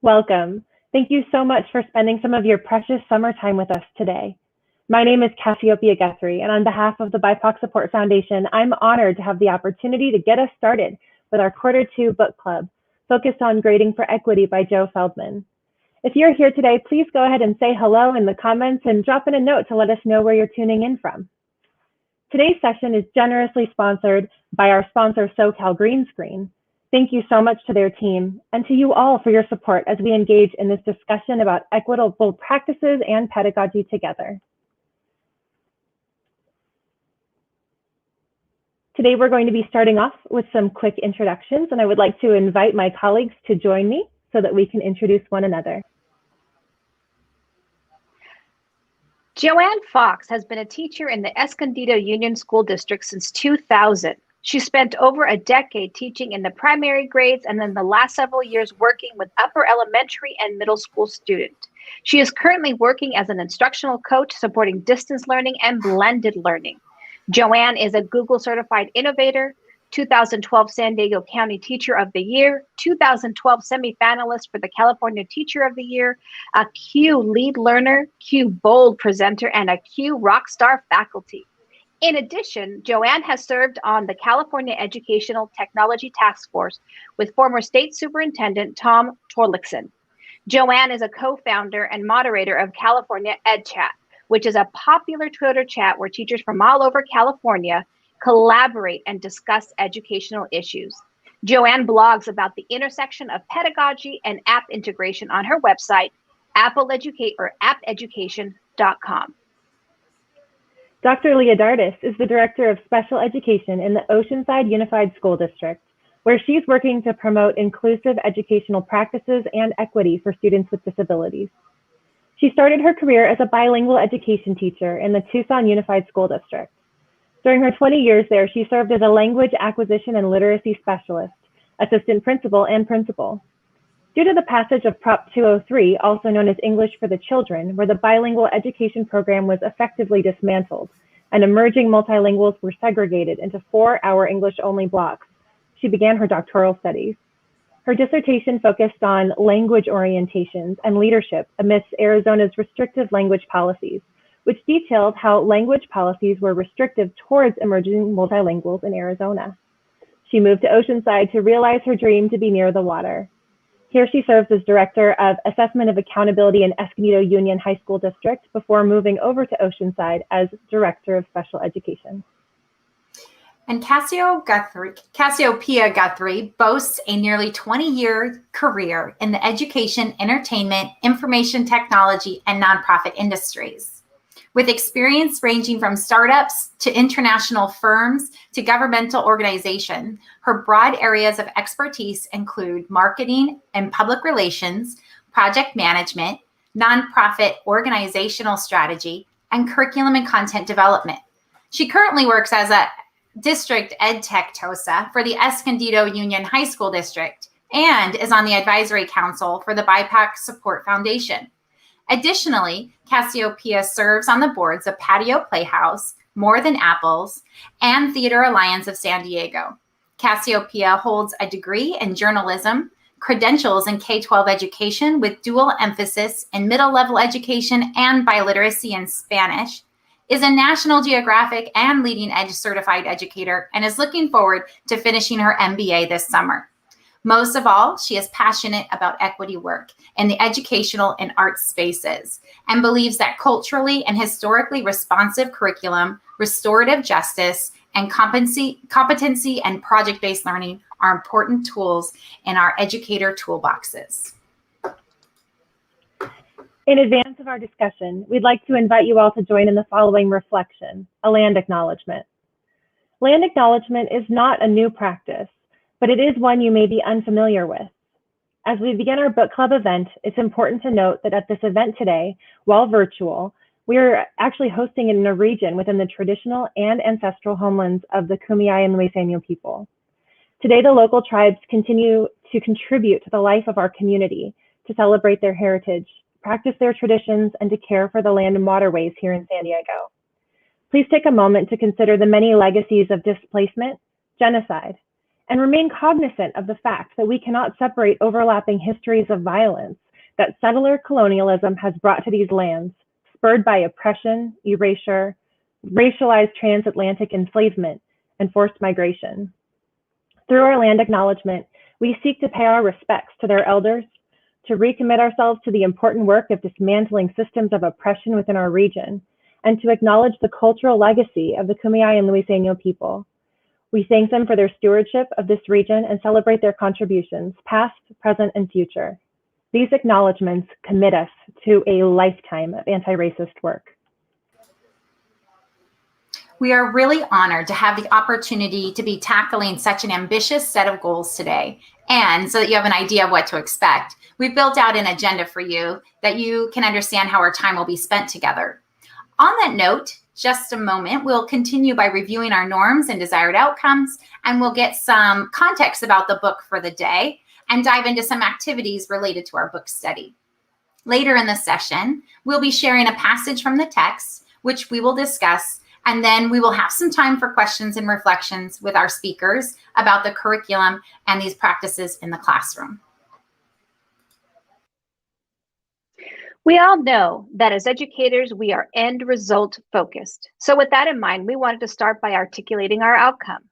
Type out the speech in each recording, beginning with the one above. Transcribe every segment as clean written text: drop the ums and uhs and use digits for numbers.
Welcome. Thank you so much for spending some of your precious summertime with us today. My name is Cassiopeia Guthrie, and on behalf of the BIPOC Support Foundation, I'm honored to have the opportunity to get us started with our Q2 book club, focused on Grading for Equity by Joe Feldman. If you're here today, please go ahead and say hello in the comments and drop in a note to let us know where you're tuning in from. Today's session is generously sponsored by our sponsor, SoCal Green Screen. Thank you so much to their team and to you all for your support as we engage in this discussion about equitable practices and pedagogy together. Today, we're going to be starting off with some quick introductions, and I would like to invite my colleagues to join me so that we can introduce one another. Joanne Fox has been a teacher in the Escondido Union School District since 2000. She spent over a decade teaching in the primary grades and then the last several years working with upper elementary and middle school students. She is currently working as an instructional coach supporting distance learning and blended learning. Joanne is a Google certified innovator, 2012 San Diego County Teacher of the Year, 2012 semifinalist for the California Teacher of the Year, a Q Lead Learner, Q Bold Presenter, and a Q Rockstar Faculty. In addition, Joanne has served on the California Educational Technology Task Force with former State Superintendent Tom Torlakson. Joanne is a co-founder and moderator of California EdChat, which is a popular Twitter chat where teachers from all over California collaborate and discuss educational issues. Joanne blogs about the intersection of pedagogy and app integration on her website, appeducation.com. Dr. Leodardis is the Director of Special Education in the Oceanside Unified School District, where she's working to promote inclusive educational practices and equity for students with disabilities. She started her career as a bilingual education teacher in the Tucson Unified School District. During her 20 years there, she served as a language acquisition and literacy specialist, assistant principal, and principal. Due to the passage of Prop 203, also known as English for the Children, where the bilingual education program was effectively dismantled and emerging multilinguals were segregated into 4-hour English-only blocks, she began her doctoral studies. Her dissertation focused on language orientations and leadership amidst Arizona's restrictive language policies, which detailed how language policies were restrictive towards emerging multilinguals in Arizona. She moved to Oceanside to realize her dream to be near the water. Here she serves as Director of Assessment of Accountability in Escondido Union High School District before moving over to Oceanside as Director of Special Education. And Cassiopeia Guthrie boasts a nearly 20-year career in the education, entertainment, information technology, and nonprofit industries. With experience ranging from startups to international firms to governmental organizations, her broad areas of expertise include marketing and public relations, project management, nonprofit organizational strategy, and curriculum and content development. She currently works as a district ed tech TOSA for the Escondido Union High School District and is on the advisory council for the BIPOC Support Foundation. Additionally, Cassiopeia serves on the boards of Patio Playhouse, More Than Apples, and Theater Alliance of San Diego. Cassiopeia holds a degree in journalism, credentials in K-12 education with dual emphasis in middle-level education and biliteracy in Spanish, is a National Geographic and Leading Edge certified educator, and is looking forward to finishing her MBA this summer. Most of all, she is passionate about equity work in the educational and arts spaces and believes that culturally and historically responsive curriculum, restorative justice, and competency and project-based learning are important tools in our educator toolboxes. In advance of our discussion, we'd like to invite you all to join in the following reflection, a land acknowledgement. Land acknowledgement is not a new practice, but it is one you may be unfamiliar with. As we begin our book club event, it's important to note that at this event today, while virtual, we are actually hosting it in a region within the traditional and ancestral homelands of the Kumeyaay and Luiseno people. Today, the local tribes continue to contribute to the life of our community, to celebrate their heritage, practice their traditions, and to care for the land and waterways here in San Diego. Please take a moment to consider the many legacies of displacement, genocide, and remain cognizant of the fact that we cannot separate overlapping histories of violence that settler colonialism has brought to these lands, spurred by oppression, erasure, racialized transatlantic enslavement, and forced migration. Through our land acknowledgement, we seek to pay our respects to their elders, to recommit ourselves to the important work of dismantling systems of oppression within our region, and to acknowledge the cultural legacy of the Kumeyaay and Luiseno people. We thank them for their stewardship of this region and celebrate their contributions, past, present, and future. These acknowledgements commit us to a lifetime of anti-racist work. We are really honored to have the opportunity to be tackling such an ambitious set of goals today. And so that you have an idea of what to expect, we've built out an agenda for you that you can understand how our time will be spent together. On that note, just a moment, we'll continue by reviewing our norms and desired outcomes, and we'll get some context about the book for the day and dive into some activities related to our book study. Later in the session, we'll be sharing a passage from the text, which we will discuss, and then we will have some time for questions and reflections with our speakers about the curriculum and these practices in the classroom. We all know that as educators, we are end result focused. So with that in mind, we wanted to start by articulating our outcome.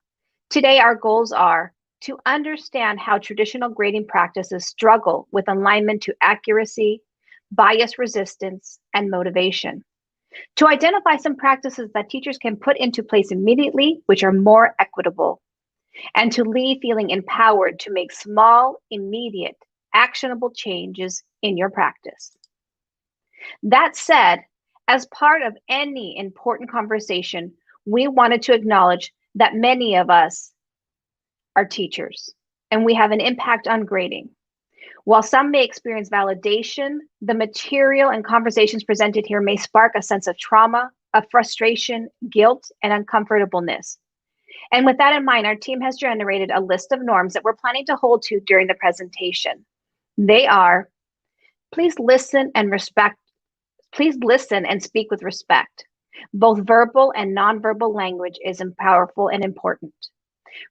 Today, our goals are to understand how traditional grading practices struggle with alignment to accuracy, bias resistance, and motivation. To identify some practices that teachers can put into place immediately, which are more equitable, and to leave feeling empowered to make small, immediate, actionable changes in your practice. That said, as part of any important conversation, we wanted to acknowledge that many of us are teachers, and we have an impact on grading. While some may experience validation, the material and conversations presented here may spark a sense of trauma, of frustration, guilt, and uncomfortableness. And with that in mind, our team has generated a list of norms that we're planning to hold to during the presentation. They are, please listen and speak with respect. Both verbal and nonverbal language is powerful and important.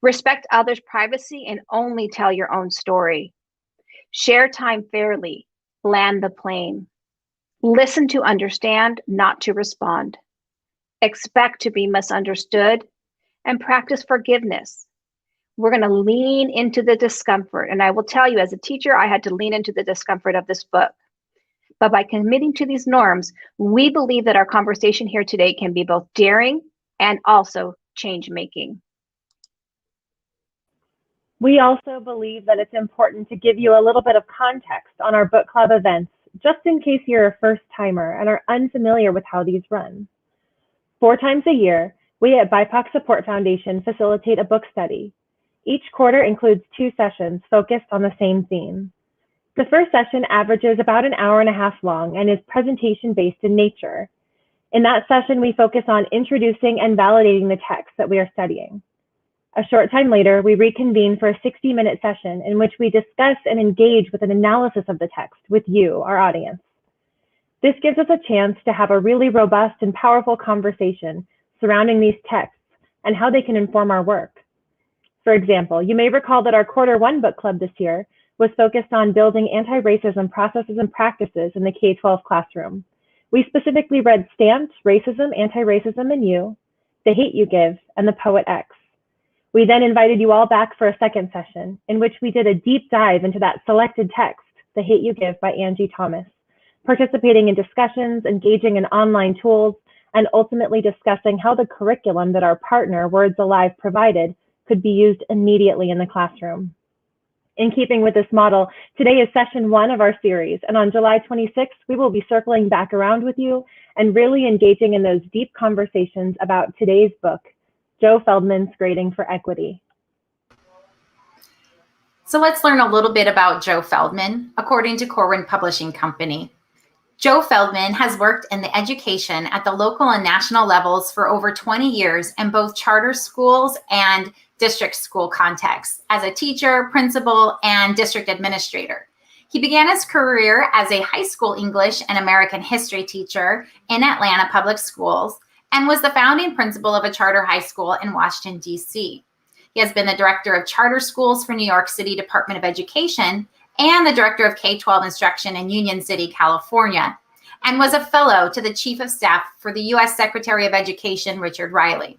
Respect others' privacy and only tell your own story. Share time fairly, land the plane. Listen to understand, not to respond. Expect to be misunderstood, and practice forgiveness. We're going to lean into the discomfort. And I will tell you, as a teacher, I had to lean into the discomfort of this book. But by committing to these norms, we believe that our conversation here today can be both daring and also change-making. We also believe that it's important to give you a little bit of context on our book club events, just in case you're a first timer and are unfamiliar with how these run. 4 times a year, we at BIPOC Support Foundation facilitate a book study. Each quarter includes 2 sessions focused on the same theme. The first session averages about an hour and a half long and is presentation-based in nature. In that session, we focus on introducing and validating the text that we are studying. A short time later, we reconvene for a 60-minute session in which we discuss and engage with an analysis of the text with you, our audience. This gives us a chance to have a really robust and powerful conversation surrounding these texts and how they can inform our work. For example, you may recall that our Q1 book club this year was focused on building anti-racism processes and practices in the K-12 classroom. We specifically read Stamped, Racism, Anti-Racism, and You, The Hate U Give, and The Poet X. We then invited you all back for a second session in which we did a deep dive into that selected text, The Hate U Give by Angie Thomas, participating in discussions, engaging in online tools, and ultimately discussing how the curriculum that our partner, Words Alive, provided could be used immediately in the classroom. In keeping with this model, today is session 1 of our series, and on July 26th, we will be circling back around with you and really engaging in those deep conversations about today's book, Joe Feldman's Grading for Equity. So let's learn a little bit about Joe Feldman, according to Corwin Publishing Company. Joe Feldman has worked in the education at the local and national levels for over 20 years in both charter schools and district school contexts as a teacher, principal, and district administrator. He began his career as a high school English and American history teacher in Atlanta Public Schools and was the founding principal of a charter high school in Washington, D.C. He has been the director of charter schools for New York City Department of Education and the director of K-12 instruction in Union City, California, and was a fellow to the Chief of Staff for the U.S. Secretary of Education, Richard Riley.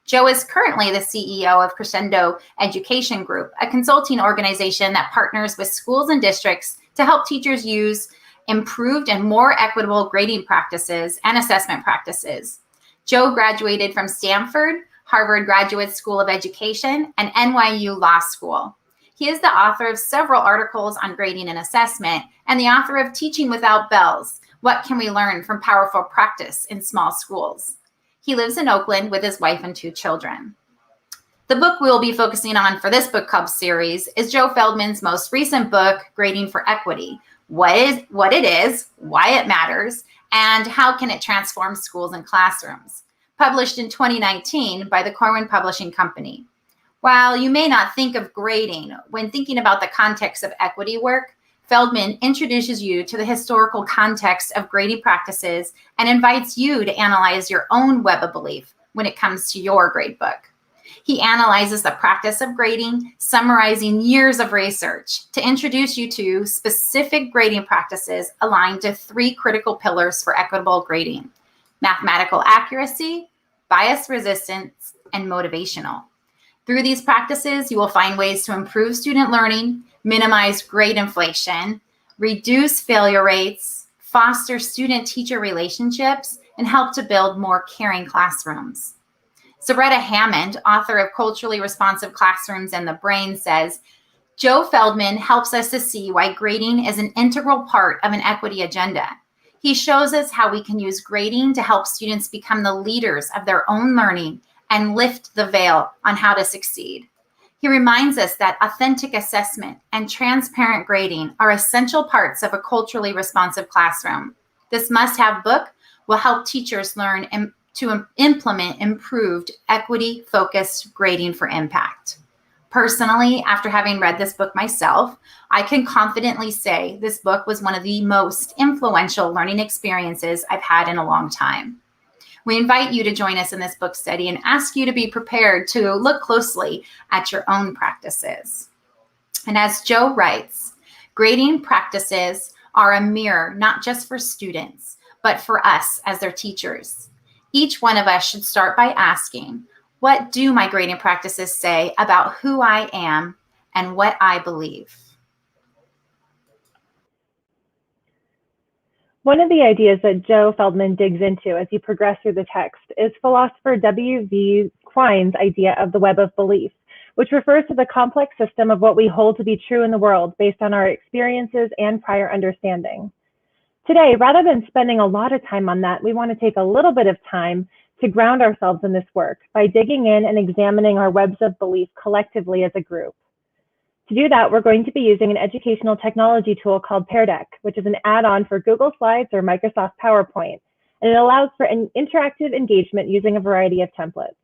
Joe is currently the CEO of Crescendo Education Group, a consulting organization that partners with schools and districts to help teachers use improved and more equitable grading practices and assessment practices. Joe graduated from Stanford, Harvard Graduate School of Education, and NYU Law School. He is the author of several articles on grading and assessment and the author of Teaching Without Bells: What Can We Learn from Powerful Practice in Small Schools? He lives in Oakland with his wife and 2 children. The book we'll be focusing on for this book club series is Joe Feldman's most recent book, Grading for Equity: what it is, why it matters, and how can it transform schools and classrooms, published in 2019 by the Corwin Publishing Company. While you may not think of grading when thinking about the context of equity work, Feldman introduces you to the historical context of grading practices and invites you to analyze your own web of belief when it comes to your grade book. He analyzes the practice of grading, summarizing years of research to introduce you to specific grading practices aligned to 3 critical pillars for equitable grading: mathematical accuracy, bias resistance, and motivational. Through these practices, you will find ways to improve student learning, minimize grade inflation, reduce failure rates, foster student-teacher relationships, and help to build more caring classrooms. Zaretta Hammond, author of Culturally Responsive Classrooms and the Brain, says, Joe Feldman helps us to see why grading is an integral part of an equity agenda. He shows us how we can use grading to help students become the leaders of their own learning and lift the veil on how to succeed. He reminds us that authentic assessment and transparent grading are essential parts of a culturally responsive classroom. This must-have book will help teachers learn to implement improved equity-focused grading for impact. Personally, after having read this book myself, I can confidently say this book was one of the most influential learning experiences I've had in a long time. We invite you to join us in this book study and ask you to be prepared to look closely at your own practices. And as Joe writes, grading practices are a mirror not just for students, but for us as their teachers. Each one of us should start by asking, what do my grading practices say about who I am and what I believe? One of the ideas that Joe Feldman digs into as you progress through the text is philosopher W.V. Quine's idea of the web of belief, which refers to the complex system of what we hold to be true in the world based on our experiences and prior understanding. Today, rather than spending a lot of time on that, we want to take a little bit of time to ground ourselves in this work by digging in and examining our webs of belief collectively as a group. To do that, we're going to be using an educational technology tool called Pear Deck, which is an add-on for Google Slides or Microsoft PowerPoint, and it allows for an interactive engagement using a variety of templates.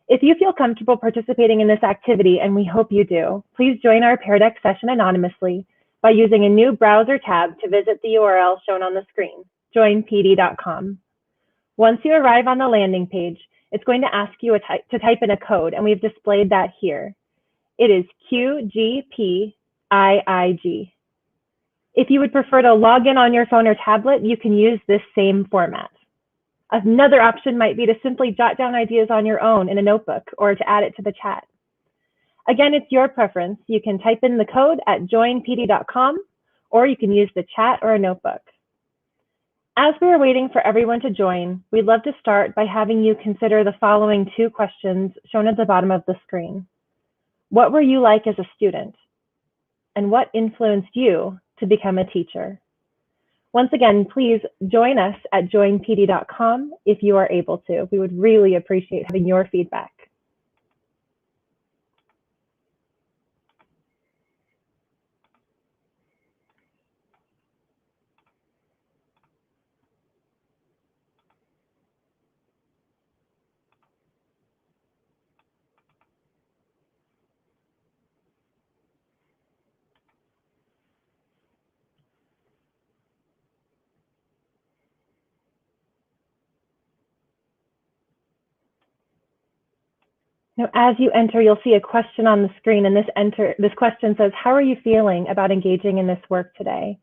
If you feel comfortable participating in this activity, and we hope you do, please join our Pear Deck session anonymously by using a new browser tab to visit the URL shown on the screen, joinpd.com. Once you arrive on the landing page, it's going to ask you to type in a code, and we've displayed that here. It is QGPIIG. If you would prefer to log in on your phone or tablet, you can use this same format. Another option might be to simply jot down ideas on your own in a notebook or to add it to the chat. Again, it's your preference. You can type in the code at joinpd.com, or you can use the chat or a notebook. As we are waiting for everyone to join, we'd love to start by having you consider the following 2 questions shown at the bottom of the screen. What were you like as a student? And what influenced you to become a teacher? Once again, please join us at joinpd.com if you are able to. We would really appreciate having your feedback. Now, as you enter, you'll see a question on the screen, and this question says, how are you feeling about engaging in this work today?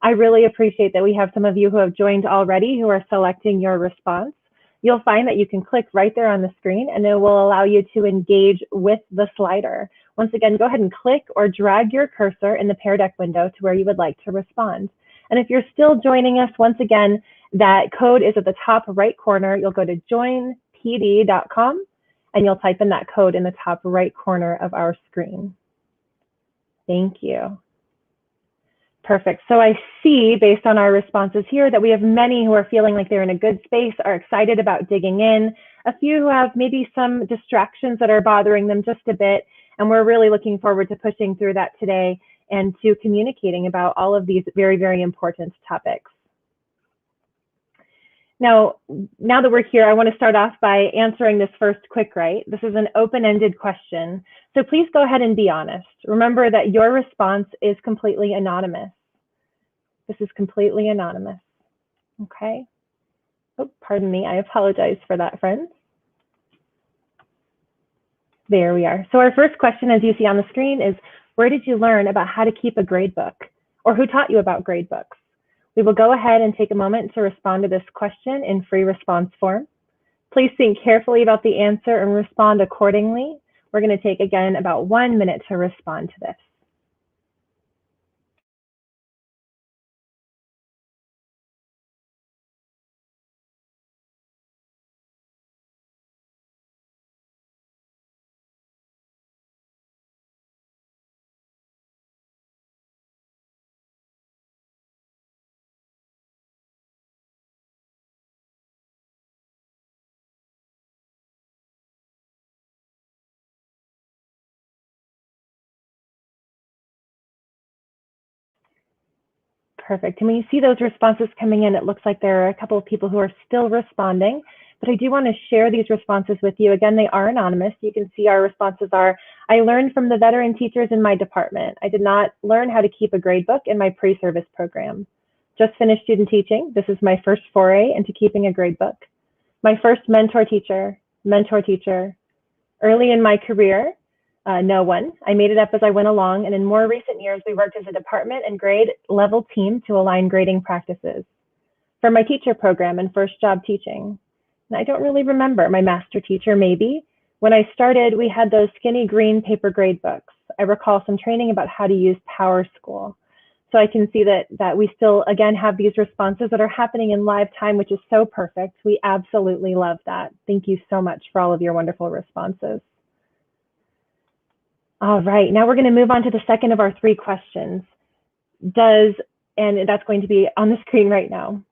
I really appreciate that we have some of you who have joined already who are selecting your response. You'll find that you can click right there on the screen, and it will allow you to engage with the slider. Once again, go ahead and click or drag your cursor in the Pear Deck window to where you would like to respond. And if you're still joining us, once again, that code is at the top right corner. You'll go to joinpd.com and you'll type in that code in the top right corner of our screen. Thank you. Perfect. So I see, based on our responses here, that we have many who are feeling like they're in a good space, are excited about digging in, a few who have maybe some distractions that are bothering them just a bit, and we're really looking forward to pushing through that today and to communicating about all of these very, very important topics. Now that we're here, I want to start off by answering this first quick right. This is an open-ended question, so please go ahead and be honest. Remember that your response is completely anonymous. This is completely anonymous, okay? Oh, pardon me, I apologize for that, friends. There we are. So our first question, as you see on the screen, is where did you learn about how to keep a grade book? Or who taught you about grade books? We will go ahead and take a moment to respond to this question in free response form. Please think carefully about the answer and respond accordingly. We're going to take, again, about 1 minute to respond to this. Perfect. And when you see those responses coming in, it looks like there are a couple of people who are still responding, but I do want to share these responses with you. Again, they are anonymous. You can see our responses are, I learned from the veteran teachers in my department. I did not learn how to keep a grade book in my pre-service program. Just finished student teaching. This is my first foray into keeping a grade book. My first mentor teacher. Early in my career, no one. I made it up as I went along, and in more recent years, we worked as a department and grade level team to align grading practices. For my teacher program and first job teaching, and I don't really remember, my master teacher maybe. When I started, we had those skinny green paper grade books. I recall some training about how to use Power School. So I can see that we still, again, have these responses that are happening in live time, which is so perfect. We absolutely love that. Thank you so much for all of your wonderful responses. All right, now we're going to move on to the second of our three questions. And that's going to be on the screen right now.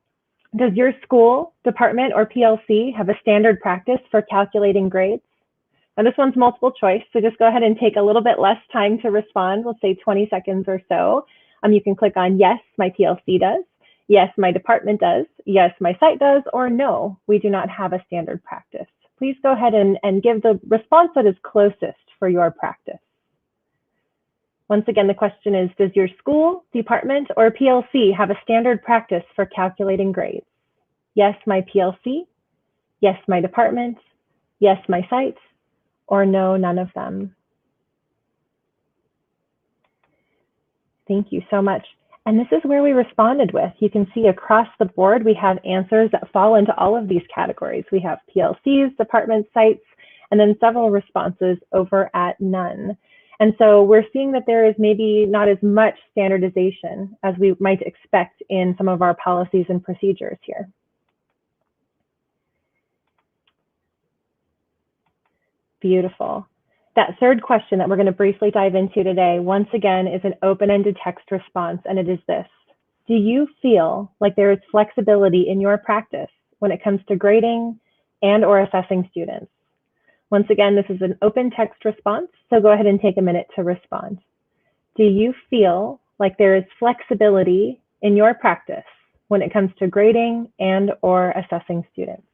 Does your school, department, or PLC have a standard practice for calculating grades? Now this one's multiple choice, so just go ahead and take a little bit less time to respond. We'll say 20 seconds or so. You can click on yes, my PLC does. Yes, my department does. Yes, my site does. Or no, we do not have a standard practice. Please go ahead and give the response that is closest for your practice. Once again, the question is, does your school, department, or PLC have a standard practice for calculating grades? Yes, my PLC. Yes, my department. Yes, my site. Or no, none of them. Thank you so much. And this is where we responded with. You can see across the board, we have answers that fall into all of these categories. We have PLCs, departments, sites, and then several responses over at none. And so we're seeing that there is maybe not as much standardization as we might expect in some of our policies and procedures here. Beautiful. That third question that we're going to briefly dive into today, once again, is an open-ended text response, and it is this. Do you feel like there is flexibility in your practice when it comes to grading and or assessing students? Once again, this is an open text response, so go ahead and take a minute to respond. Do you feel like there is flexibility in your practice when it comes to grading and or assessing students?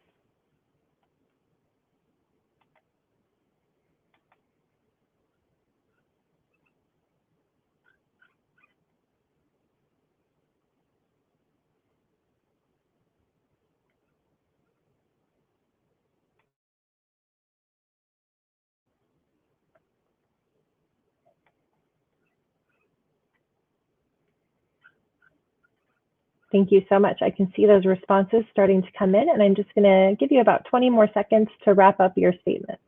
Thank you so much. I can see those responses starting to come in, and I'm just going to give you about 20 more seconds to wrap up your statements.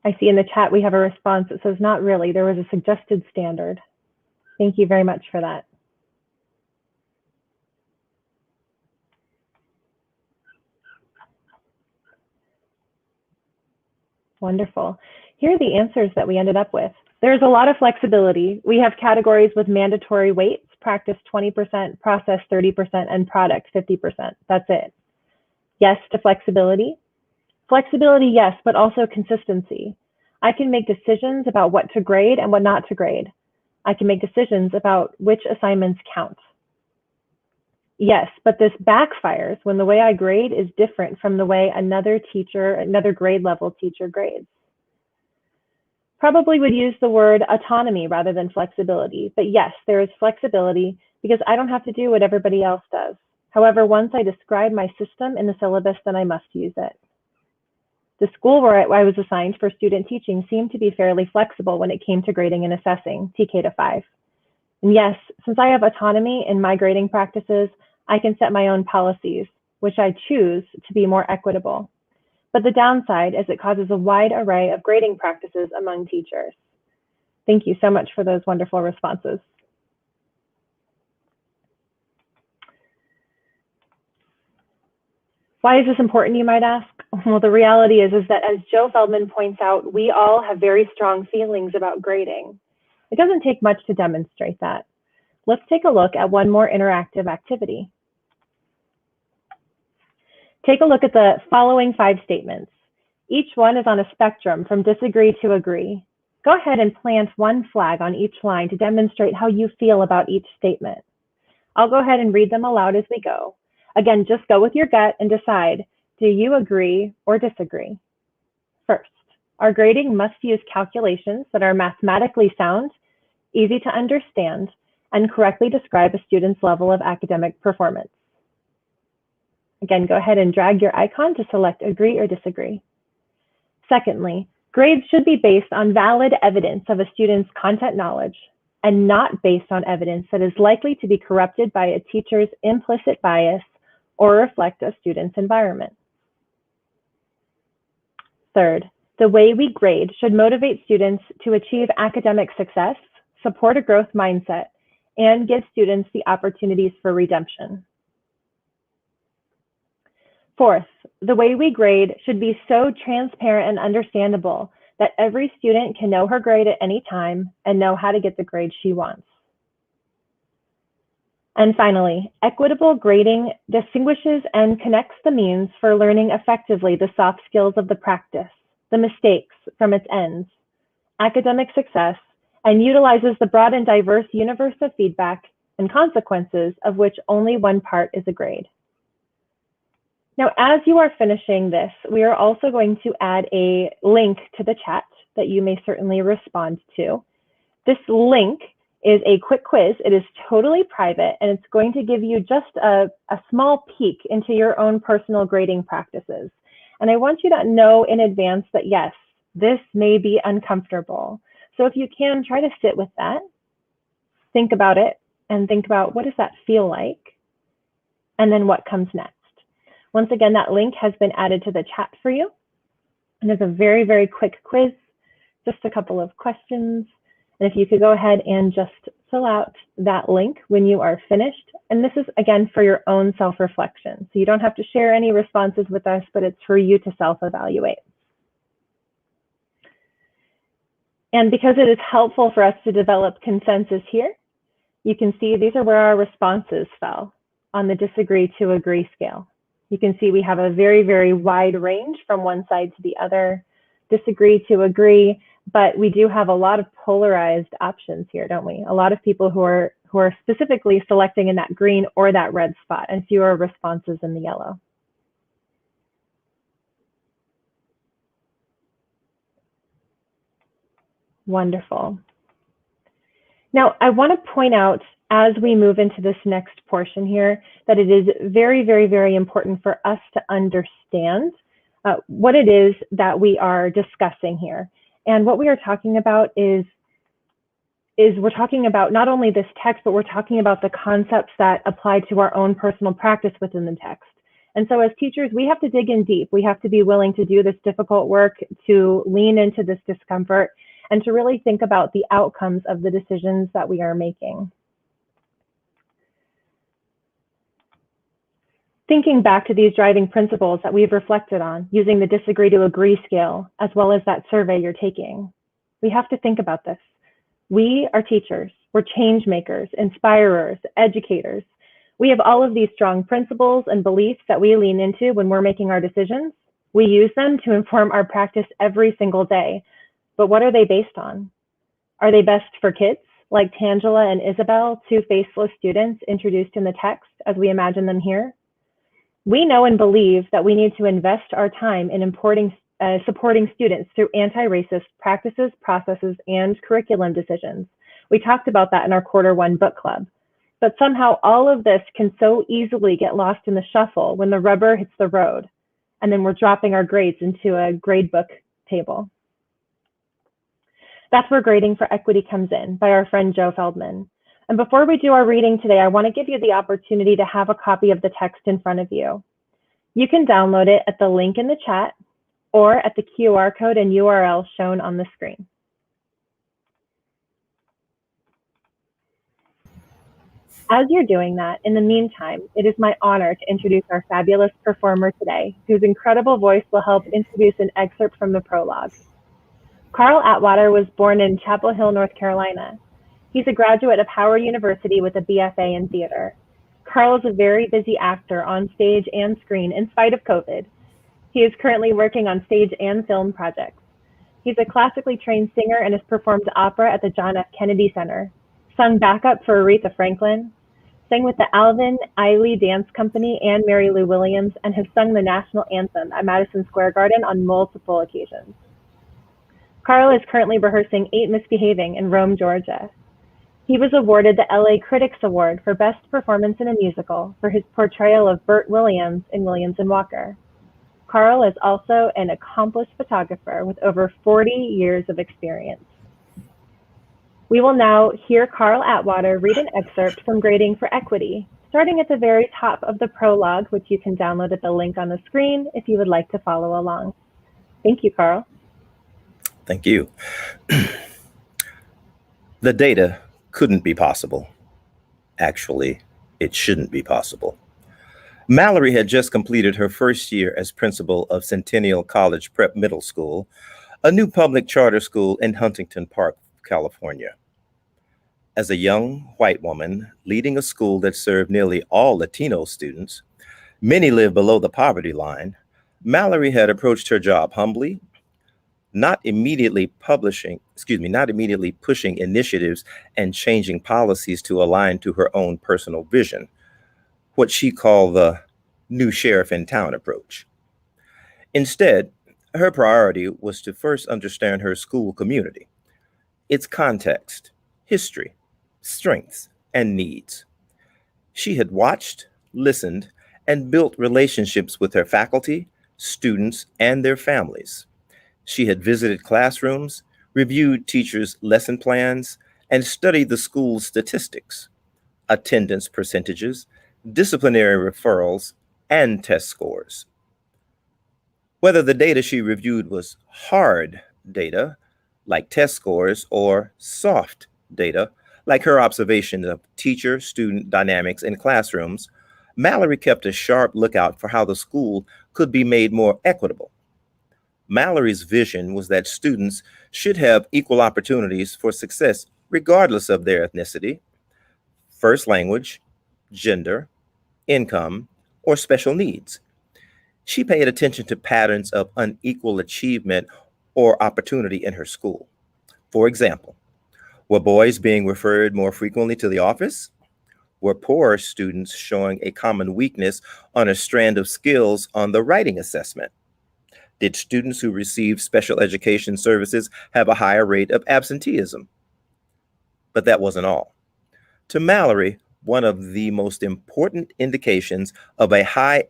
I see in the chat we have a response that says, not really, there was a suggested standard. Thank you very much for that. Wonderful. Here are the answers that we ended up with. There's a lot of flexibility. We have categories with mandatory weights, practice 20%, process 30%, and product 50%. That's it. Yes to flexibility. Flexibility, yes, but also consistency. I can make decisions about what to grade and what not to grade. I can make decisions about which assignments count. Yes, but this backfires when the way I grade is different from the way another teacher, another grade level teacher grades. Probably would use the word autonomy rather than flexibility, but yes, there is flexibility because I don't have to do what everybody else does. However, once I describe my system in the syllabus, then I must use it. The school where I was assigned for student teaching seemed to be fairly flexible when it came to grading and assessing, TK to 5. And yes, since I have autonomy in my grading practices, I can set my own policies, which I choose to be more equitable. But the downside is it causes a wide array of grading practices among teachers. Thank you so much for those wonderful responses. Why is this important, you might ask? Well, the reality is that as Joe Feldman points out, we all have very strong feelings about grading. It doesn't take much to demonstrate that. Let's take a look at one more interactive activity. Take a look at the following 5 statements. Each one is on a spectrum from disagree to agree. Go ahead and plant one flag on each line to demonstrate how you feel about each statement. I'll go ahead and read them aloud as we go. Again, just go with your gut and decide, do you agree or disagree? First, our grading must use calculations that are mathematically sound, easy to understand, and correctly describe a student's level of academic performance. Again, go ahead and drag your icon to select agree or disagree. Secondly, grades should be based on valid evidence of a student's content knowledge and not based on evidence that is likely to be corrupted by a teacher's implicit bias or reflect a student's environment. Third, the way we grade should motivate students to achieve academic success, support a growth mindset, and give students the opportunities for redemption. Fourth, the way we grade should be so transparent and understandable that every student can know her grade at any time and know how to get the grade she wants. And finally, equitable grading distinguishes and connects the means for learning effectively the soft skills of the practice, the mistakes from its ends, academic success, and utilizes the broad and diverse universe of feedback and consequences of which only one part is a grade. Now, as you are finishing this, we are also going to add a link to the chat that you may certainly respond to. This link is a quick quiz. It is totally private, and it's going to give you just a small peek into your own personal grading practices. And I want you to know in advance that, yes, this may be uncomfortable. So if you can, try to sit with that, think about it, and think about what does that feel like, and then what comes next. Once again, that link has been added to the chat for you. And it's a very, very quick quiz, just a couple of questions. And if you could go ahead and just fill out that link when you are finished. And this is, again, for your own self-reflection. So you don't have to share any responses with us, but it's for you to self-evaluate. And because it is helpful for us to develop consensus here, you can see these are where our responses fell on the disagree to agree scale. You can see we have a very, very wide range from one side to the other, disagree to agree, but we do have a lot of polarized options here, don't we? A lot of people who are specifically selecting in that green or that red spot, and fewer responses in the yellow. Wonderful. Now, I want to point out as we move into this next portion here that it is very, very, very important for us to understand what it is that we are discussing here. And what we are talking about is we're talking about not only this text, but we're talking about the concepts that apply to our own personal practice within the text. And so as teachers, we have to dig in deep. We have to be willing to do this difficult work, to lean into this discomfort, and to really think about the outcomes of the decisions that we are making. Thinking back to these driving principles that we've reflected on, using the disagree to agree scale, as well as that survey you're taking, we have to think about this. We are teachers. We're change makers, inspirers, educators. We have all of these strong principles and beliefs that we lean into when we're making our decisions. We use them to inform our practice every single day. But what are they based on? Are they best for kids, like Tangela and Isabel, two faceless students introduced in the text as we imagine them here? We know and believe that we need to invest our time in supporting students through anti-racist practices, processes, and curriculum decisions. We talked about that in our Q1 book club. But somehow all of this can so easily get lost in the shuffle when the rubber hits the road, and then we're dropping our grades into a grade book table. That's where Grading for Equity comes in, by our friend Joe Feldman. And before we do our reading today, I want to give you the opportunity to have a copy of the text in front of you. You can download it at the link in the chat or at the QR code and URL shown on the screen. As you're doing that, in the meantime, it is my honor to introduce our fabulous performer today, whose incredible voice will help introduce an excerpt from the prologue. Carl Atwater was born in Chapel Hill, North Carolina. He's a graduate of Howard University with a BFA in theater. Carl is a very busy actor on stage and screen in spite of COVID. He is currently working on stage and film projects. He's a classically trained singer and has performed opera at the John F. Kennedy Center, sung backup for Aretha Franklin, sang with the Alvin Ailey Dance Company and Mary Lou Williams, and has sung the national anthem at Madison Square Garden on multiple occasions. Carl is currently rehearsing Ain't Misbehaving in Rome, Georgia. He was awarded the LA Critics Award for Best Performance in a Musical for his portrayal of Bert Williams in Williams and Walker. Carl is also an accomplished photographer with over 40 years of experience. We will now hear Carl Atwater read an excerpt from Grading for Equity, starting at the very top of the prologue, which you can download at the link on the screen if you would like to follow along. Thank you, Carl. Thank you. The data couldn't be possible. Actually, it shouldn't be possible. Mallory had just completed her first year as principal of Centennial College Prep Middle School, a new public charter school in Huntington Park, California. As a young white woman leading a school that served nearly all Latino students, many live below the poverty line, Mallory had approached her job humbly, not immediately pushing initiatives and changing policies to align to her own personal vision, what she called the new sheriff in town approach. Instead, her priority was to first understand her school community, its context, history, strengths, and needs. She had watched, listened, and built relationships with her faculty, students, and their families. She had visited classrooms, reviewed teachers' lesson plans, and studied the school's statistics, attendance percentages, disciplinary referrals, and test scores. Whether the data she reviewed was hard data, like test scores, or soft data, like her observation of teacher-student dynamics in classrooms, Mallory kept a sharp lookout for how the school could be made more equitable. Mallory's vision was that students should have equal opportunities for success regardless of their ethnicity, first language, gender, income, or special needs. She paid attention to patterns of unequal achievement or opportunity in her school. For example, were boys being referred more frequently to the office? Were poorer students showing a common weakness on a strand of skills on the writing assessment? Did students who received special education services have a higher rate of absenteeism? But that wasn't all. To Mallory, one of the most important indications of a high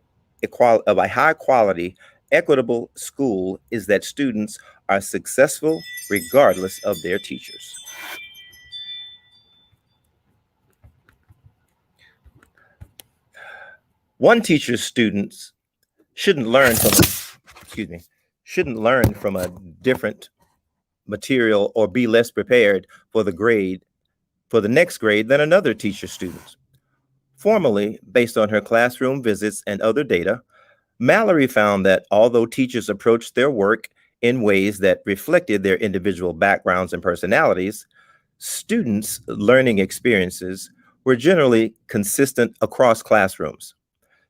quality equitable school is that students are successful regardless of their teachers. One teacher's students shouldn't learn from a different material or be less prepared for the next grade than another teacher's students. Formally, based on her classroom visits and other data, Mallory found that although teachers approached their work in ways that reflected their individual backgrounds and personalities, students' learning experiences were generally consistent across classrooms.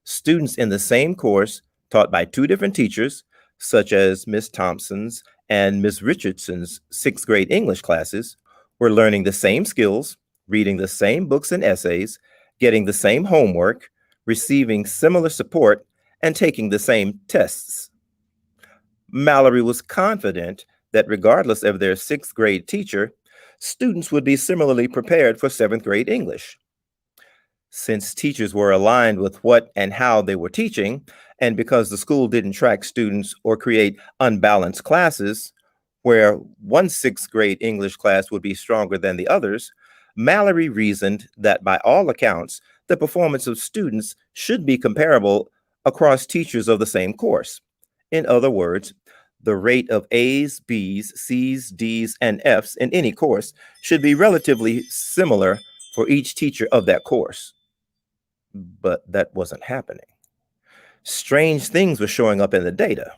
Students in the same course taught by two different teachers, such as Miss Thompson's and Miss Richardson's sixth grade English classes, were learning the same skills, reading the same books and essays, getting the same homework, receiving similar support, and taking the same tests. Mallory was confident that regardless of their sixth grade teacher, students would be similarly prepared for seventh grade English. Since teachers were aligned with what and how they were teaching, and because the school didn't track students or create unbalanced classes, where one sixth grade English class would be stronger than the others, Mallory reasoned that by all accounts, the performance of students should be comparable across teachers of the same course. In other words, the rate of A's, B's, C's, D's, and F's in any course should be relatively similar for each teacher of that course. But that wasn't happening. Strange things were showing up in the data.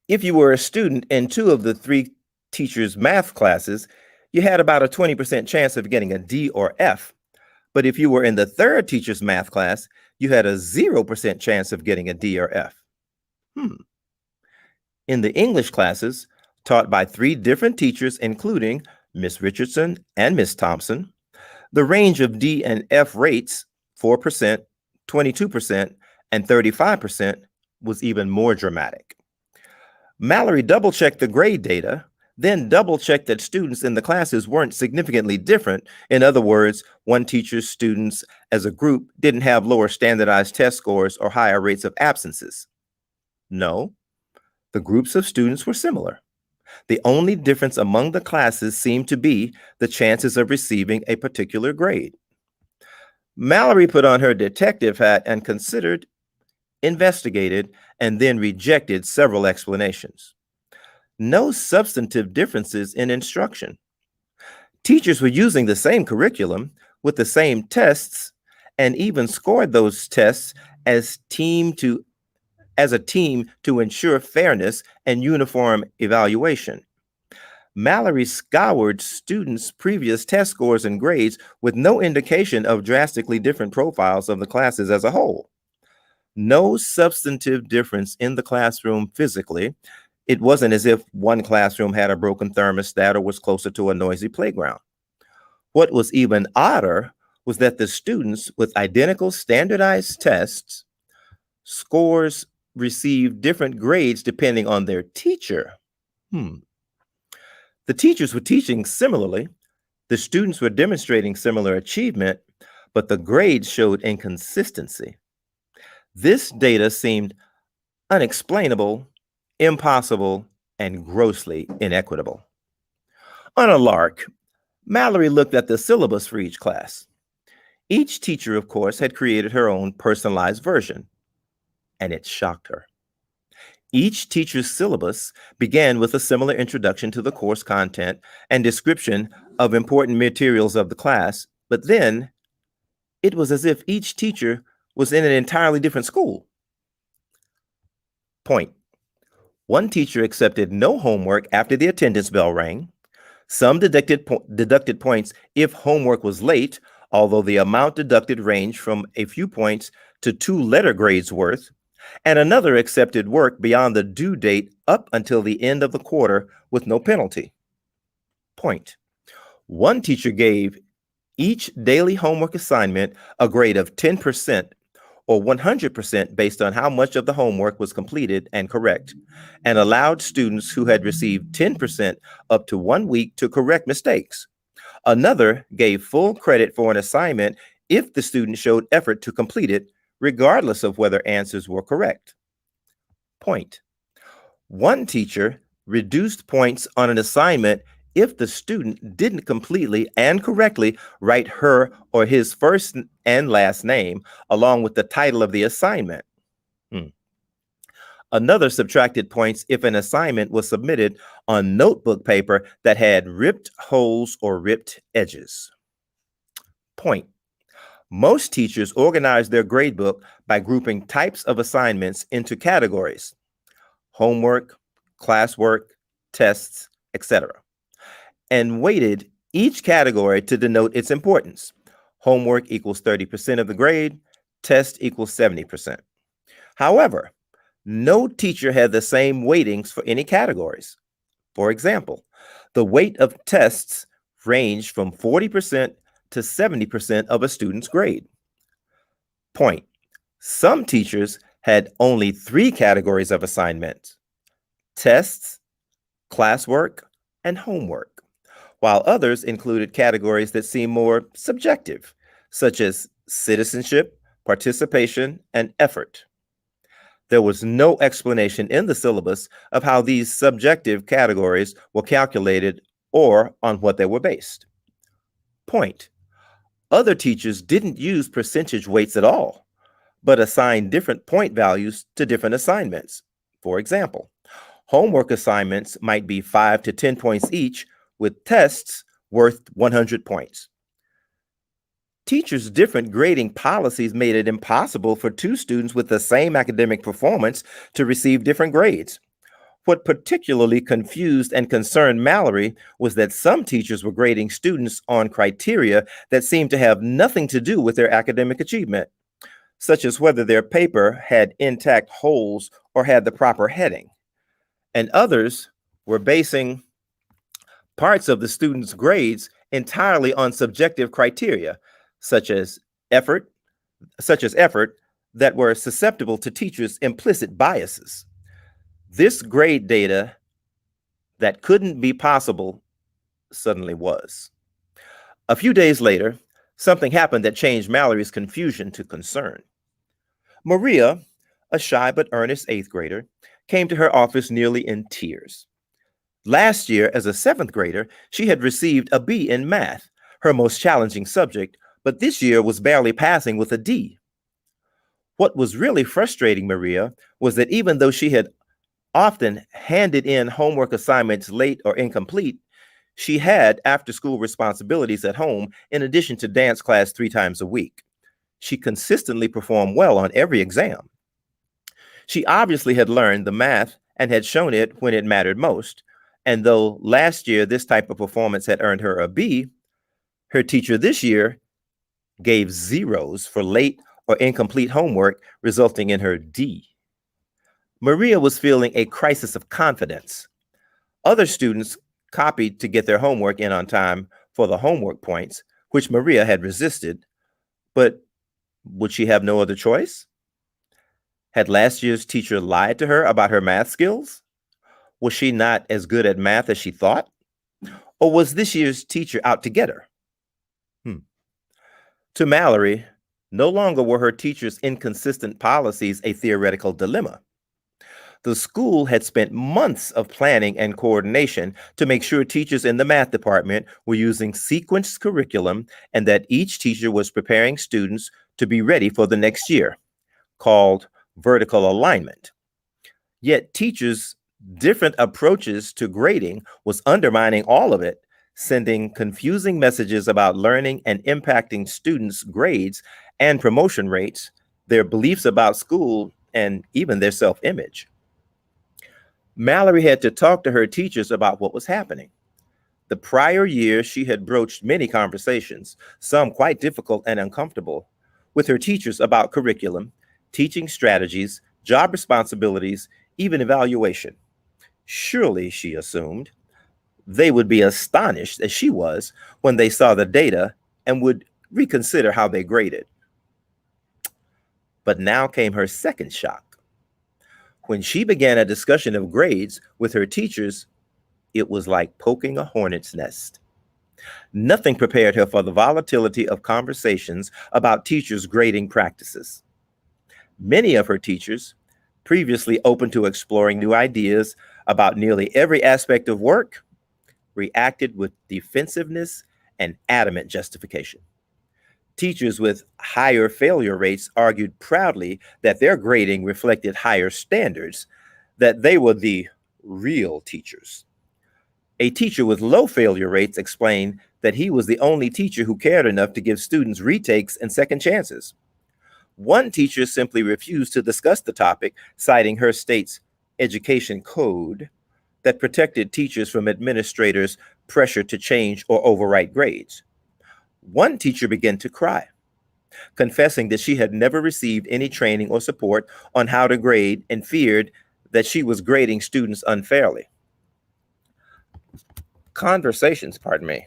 If you were a student in two of the three teachers' math classes, you had about a 20% chance of getting a D or F. But if you were in the third teacher's math class, you had a 0% chance of getting a D or F. In the English classes, taught by three different teachers, including Miss Richardson and Miss Thompson, the range of D and F rates, 4%, 22%, and 35%, was even more dramatic. Mallory double-checked the grade data, then double-checked that students in the classes weren't significantly different. In other words, one teacher's students as a group didn't have lower standardized test scores or higher rates of absences. No, the groups of students were similar. The only difference among the classes seemed to be the chances of receiving a particular grade. Mallory put on her detective hat and considered, investigated, and then rejected several explanations. No substantive differences in instruction. Teachers were using the same curriculum with the same tests and even scored those tests as a team to ensure fairness and uniform evaluation. Mallory scoured students' previous test scores and grades with no indication of drastically different profiles of the classes as a whole. No substantive difference in the classroom physically. It wasn't as if one classroom had a broken thermostat or was closer to a noisy playground. What was even odder was that the students with identical standardized tests scores received different grades depending on their teacher. The teachers were teaching similarly, the students were demonstrating similar achievement, but the grades showed inconsistency. This data seemed unexplainable, impossible, and grossly inequitable. On a lark, Mallory looked at the syllabus for each class. Each teacher, of course, had created her own personalized version, and it shocked her. Each teacher's syllabus began with a similar introduction to the course content and description of important materials of the class, but then it was as if each teacher was in an entirely different school. Point. One teacher accepted no homework after the attendance bell rang. Some deducted points if homework was late, although the amount deducted ranged from a few points to 2 letter grades worth. And another accepted work beyond the due date up until the end of the quarter with no penalty. Point. One teacher gave each daily homework assignment a grade of 10% or 100% based on how much of the homework was completed and correct, and allowed students who had received 10% up to 1 week to correct mistakes. Another gave full credit for an assignment if the student showed effort to complete it, regardless of whether answers were correct. Point. One teacher reduced points on an assignment if the student didn't completely and correctly write her or his first and last name along with the title of the assignment. Another subtracted points if an assignment was submitted on notebook paper that had ripped holes or ripped edges. Point. Most teachers organize their gradebook by grouping types of assignments into categories: homework, classwork, tests, etc., and weighted each category to denote its importance. Homework equals 30% of the grade, test equals 70%. However, no teacher had the same weightings for any categories. For example, the weight of tests ranged from 40% to 70% of a student's grade. Point. Some teachers had only 3 categories of assignments: tests, classwork, and homework, while others included categories that seemed more subjective, such as citizenship, participation, and effort. There was no explanation in the syllabus of how these subjective categories were calculated or on what they were based. Point. Other teachers didn't use percentage weights at all, but assigned different point values to different assignments. For example, homework assignments might be 5 to 10 points each, with tests worth 100 points. Teachers' different grading policies made it impossible for 2 students with the same academic performance to receive different grades. What particularly confused and concerned Mallory was that some teachers were grading students on criteria that seemed to have nothing to do with their academic achievement, such as whether their paper had intact holes or had the proper heading. And others were basing parts of the students' grades entirely on subjective criteria, such as effort that were susceptible to teachers' implicit biases. This grade data that couldn't be possible suddenly was. A few days later, something happened that changed Mallory's confusion to concern. Maria, a shy but earnest 8th grader, came to her office nearly in tears. Last year, as a 7th grader, she had received a B in math, her most challenging subject, but this year was barely passing with a D. What was really frustrating Maria was that even though she had often handed in homework assignments late or incomplete, she had after-school responsibilities at home in addition to dance class 3 times a week. She consistently performed well on every exam. She obviously had learned the math and had shown it when it mattered most. And though last year this type of performance had earned her a B, her teacher this year gave zeros for late or incomplete homework, resulting in her D. Maria was feeling a crisis of confidence. Other students copied to get their homework in on time for the homework points, which Maria had resisted. But would she have no other choice? Had last year's teacher lied to her about her math skills? Was she not as good at math as she thought? Or was this year's teacher out to get her? To Mallory, no longer were her teacher's inconsistent policies a theoretical dilemma. The school had spent months of planning and coordination to make sure teachers in the math department were using sequenced curriculum and that each teacher was preparing students to be ready for the next year, called vertical alignment. Yet teachers' different approaches to grading was undermining all of it, sending confusing messages about learning and impacting students' grades and promotion rates, their beliefs about school, and even their self-image. Mallory had to talk to her teachers about what was happening. The prior year, she had broached many conversations, some quite difficult and uncomfortable, with her teachers about curriculum, teaching strategies, job responsibilities, even evaluation. Surely, she assumed, they would be astonished, as she was, when they saw the data and would reconsider how they graded. But now came her second shock. When she began a discussion of grades with her teachers, it was like poking a hornet's nest. Nothing prepared her for the volatility of conversations about teachers' grading practices. Many of her teachers, previously open to exploring new ideas about nearly every aspect of work, reacted with defensiveness and adamant justification. Teachers with higher failure rates argued proudly that their grading reflected higher standards, that they were the real teachers. A teacher with low failure rates explained that he was the only teacher who cared enough to give students retakes and second chances. One teacher simply refused to discuss the topic, citing her state's education code that protected teachers from administrators' pressure to change or overwrite grades. One teacher began to cry, confessing that she had never received any training or support on how to grade and feared that she was grading students unfairly. Conversations, pardon me.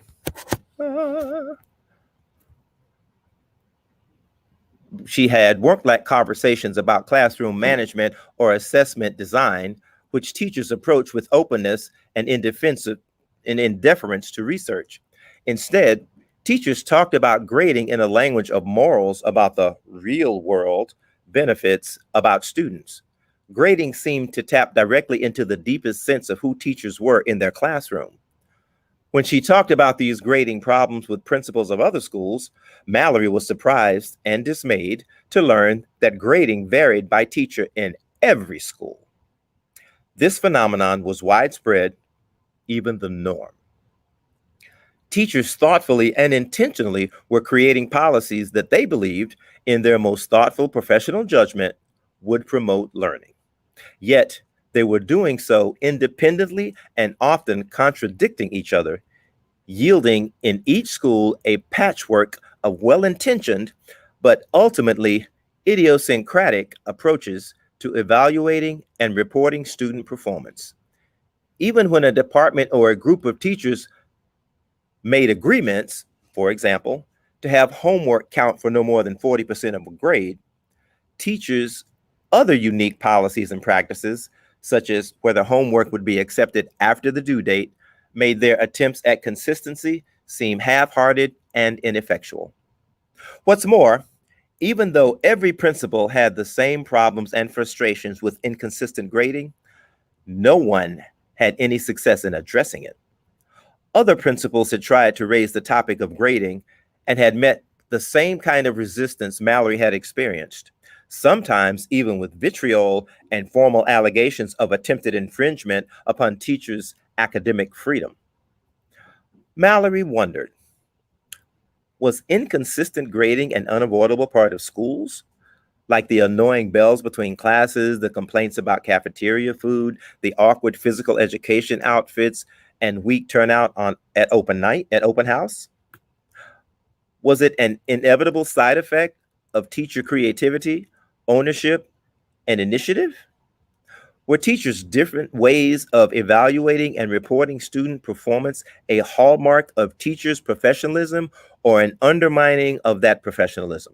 She had work-like conversations about classroom management or assessment design, which teachers approach with openness and in deference to research. Instead, teachers talked about grading in a language of morals about the real world benefits about students. Grading seemed to tap directly into the deepest sense of who teachers were in their classroom. When she talked about these grading problems with principals of other schools, Mallory was surprised and dismayed to learn that grading varied by teacher in every school. This phenomenon was widespread, even the norm. Teachers thoughtfully and intentionally were creating policies that they believed, in their most thoughtful professional judgment, would promote learning. Yet, they were doing so independently and often contradicting each other, yielding in each school a patchwork of well-intentioned but ultimately idiosyncratic approaches to evaluating and reporting student performance. Even when a department or a group of teachers made agreements, for example, to have homework count for no more than 40% of a grade, teachers' other unique policies and practices, such as whether homework would be accepted after the due date, made their attempts at consistency seem half-hearted and ineffectual. What's more, even though every principal had the same problems and frustrations with inconsistent grading, no one had any success in addressing it. Other principals had tried to raise the topic of grading and had met the same kind of resistance Mallory had experienced, sometimes even with vitriol and formal allegations of attempted infringement upon teachers' academic freedom. Mallory wondered, was inconsistent grading an unavoidable part of schools? Like the annoying bells between classes, the complaints about cafeteria food, the awkward physical education outfits, and weak turnout at open house? Was it an inevitable side effect of teacher creativity, ownership, and initiative? Were teachers' different ways of evaluating and reporting student performance a hallmark of teachers' professionalism or an undermining of that professionalism?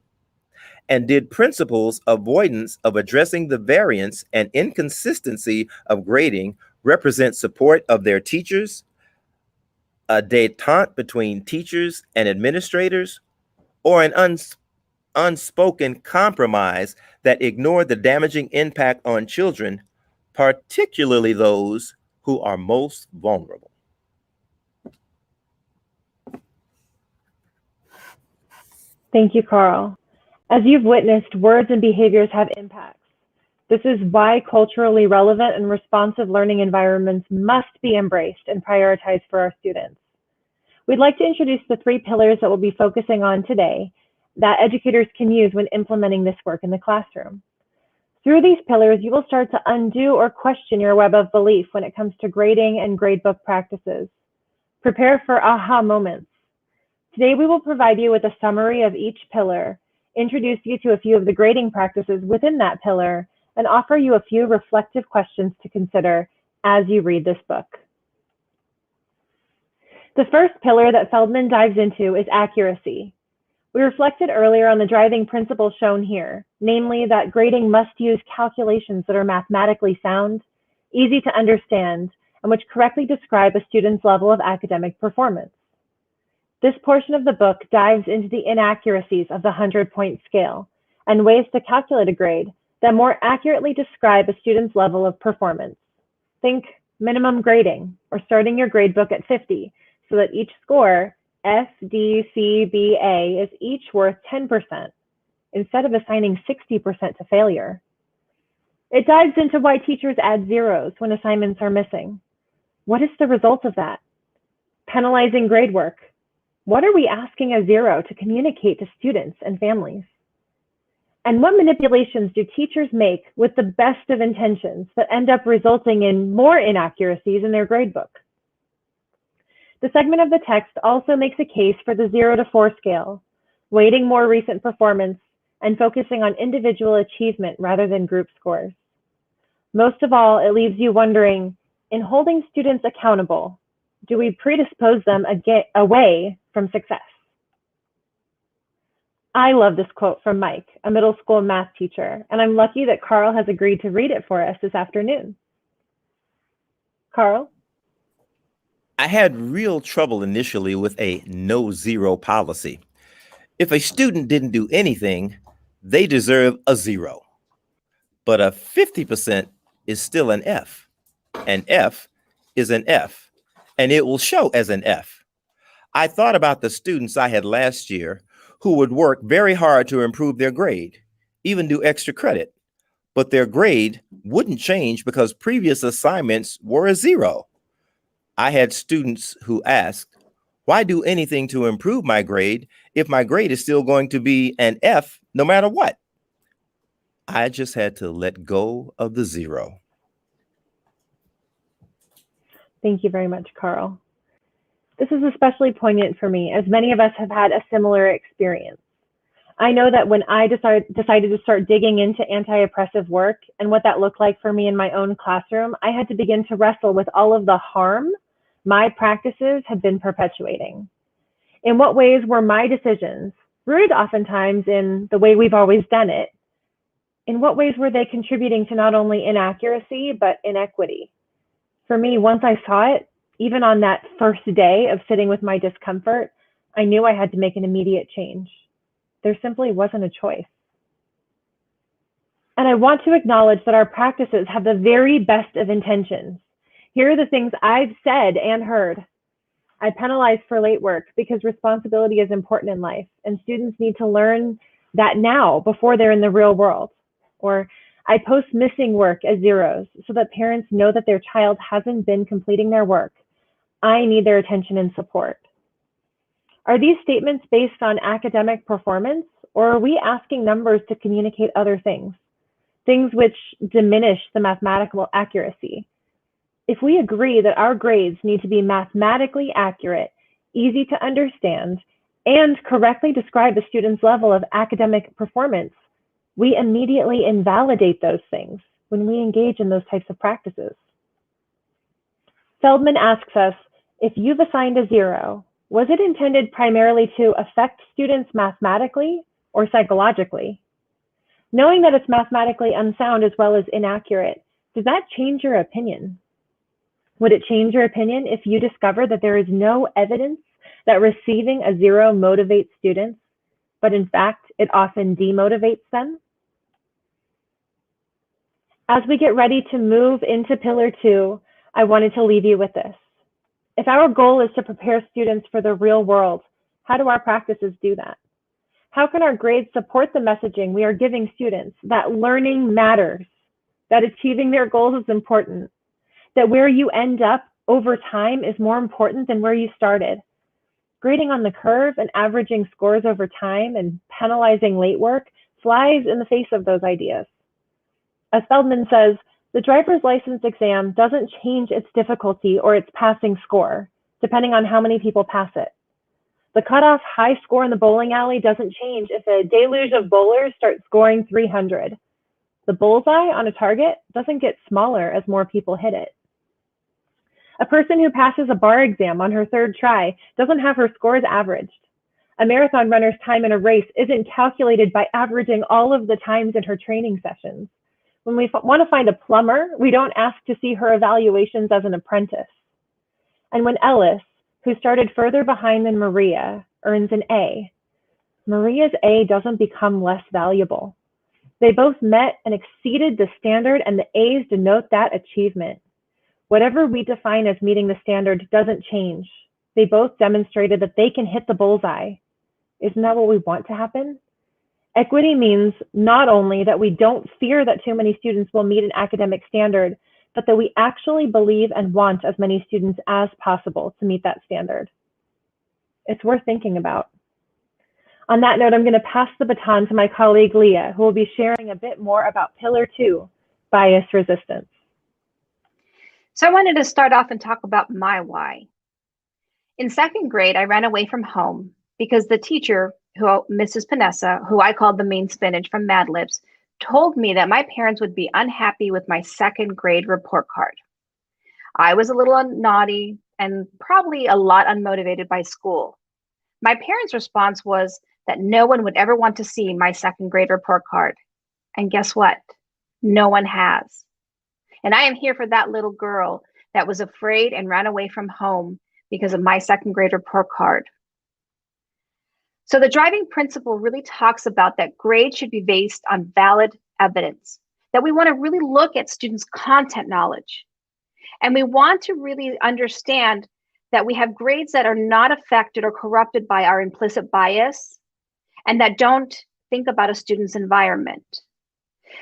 And did principals' avoidance of addressing the variance and inconsistency of grading represent support of their teachers, a détente between teachers and administrators, or an unspoken compromise that ignored the damaging impact on children, particularly those who are most vulnerable? Thank you, Carl. As you've witnessed, words and behaviors have impacts. This is why culturally relevant and responsive learning environments must be embraced and prioritized for our students. We'd like to introduce the 3 pillars that we'll be focusing on today that educators can use when implementing this work in the classroom. Through these pillars, you will start to undo or question your web of belief when it comes to grading and gradebook practices. Prepare for aha moments. Today, we will provide you with a summary of each pillar, introduce you to a few of the grading practices within that pillar, and offer you a few reflective questions to consider as you read this book. The first pillar that Feldman dives into is accuracy. We reflected earlier on the driving principle shown here, namely that grading must use calculations that are mathematically sound, easy to understand, and which correctly describe a student's level of academic performance. This portion of the book dives into the inaccuracies of the 100-point scale and ways to calculate a grade that more accurately describe a student's level of performance. Think minimum grading, or starting your grade book at 50, so that each score, F, D, C, B, A, is each worth 10%, instead of assigning 60% to failure. It dives into why teachers add zeros when assignments are missing. What is the result of that? Penalizing grade work. What are we asking a zero to communicate to students and families? And what manipulations do teachers make with the best of intentions that end up resulting in more inaccuracies in their gradebook? The segment of the text also makes a case for the 0 to 4 scale, weighting more recent performance and focusing on individual achievement rather than group scores. Most of all, it leaves you wondering, in holding students accountable, do we predispose them away from success? I love this quote from Mike, a middle school math teacher, and I'm lucky that Carl has agreed to read it for us this afternoon. Carl? I had real trouble initially with a no zero policy. If a student didn't do anything, they deserve a 0. But a 50% is still an F. An F is an F, and it will show as an F. I thought about the students I had last year who would work very hard to improve their grade, even do extra credit, but their grade wouldn't change because previous assignments were a 0. I had students who asked, why do anything to improve my grade if my grade is still going to be an F no matter what? I just had to let go of the 0. Thank you very much, Carl. This is especially poignant for me, as many of us have had a similar experience. I know that when I decided to start digging into anti-oppressive work and what that looked like for me in my own classroom, I had to begin to wrestle with all of the harm my practices had been perpetuating. In what ways were my decisions, rooted oftentimes in the way we've always done it, in what ways were they contributing to not only inaccuracy, but inequity? For me, once I saw it, even on that first day of sitting with my discomfort, I knew I had to make an immediate change. There simply wasn't a choice. And I want to acknowledge that our practices have the very best of intentions. Here are the things I've said and heard. I penalize for late work because responsibility is important in life, and students need to learn that now before they're in the real world. Or I post missing work as zeros so that parents know that their child hasn't been completing their work. I need their attention and support. Are these statements based on academic performance, or are we asking numbers to communicate other things which diminish the mathematical accuracy? If we agree that our grades need to be mathematically accurate, easy to understand, and correctly describe a student's level of academic performance, we immediately invalidate those things when we engage in those types of practices. Feldman asks us, if you've assigned a 0, was it intended primarily to affect students mathematically or psychologically? Knowing that it's mathematically unsound as well as inaccurate, does that change your opinion? Would it change your opinion if you discover that there is no evidence that receiving a 0 motivates students, but in fact, it often demotivates them? As we get ready to move into Pillar 2, I wanted to leave you with this. If our goal is to prepare students for the real world, how do our practices do that? How can our grades support the messaging we are giving students that learning matters, that achieving their goals is important, that where you end up over time is more important than where you started? Grading on the curve and averaging scores over time and penalizing late work flies in the face of those ideas. As Feldman says, the driver's license exam doesn't change its difficulty or its passing score, depending on how many people pass it. The cutoff high score in the bowling alley doesn't change if a deluge of bowlers start scoring 300. The bullseye on a target doesn't get smaller as more people hit it. A person who passes a bar exam on her 3rd try doesn't have her scores averaged. A marathon runner's time in a race isn't calculated by averaging all of the times in her training sessions. When we want to find a plumber, we don't ask to see her evaluations as an apprentice. And when Ellis, who started further behind than Maria, earns an A. Maria's A doesn't become less valuable. They both met and exceeded the standard, and the A's denote that achievement. Whatever we define as meeting the standard doesn't change. They both demonstrated that they can hit the bullseye. Isn't that what we want to happen? Equity means not only that we don't fear that too many students will meet an academic standard, but that we actually believe and want as many students as possible to meet that standard. It's worth thinking about. On that note, I'm going to pass the baton to my colleague, Leah, who will be sharing a bit more about Pillar 2, bias resistance. So I wanted to start off and talk about my why. In second grade, I ran away from home because the teacher, Mrs. Panessa, who I called the mean spinach from Mad Libs, told me that my parents would be unhappy with my second grade report card. I was a little naughty and probably a lot unmotivated by school. My parents' response was that no one would ever want to see my second grade report card. And guess what? No one has. And I am here for that little girl that was afraid and ran away from home because of my second grade report card. So the driving principle really talks about that grades should be based on valid evidence, that we want to really look at students' content knowledge. And we want to really understand that we have grades that are not affected or corrupted by our implicit bias and that don't think about a student's environment.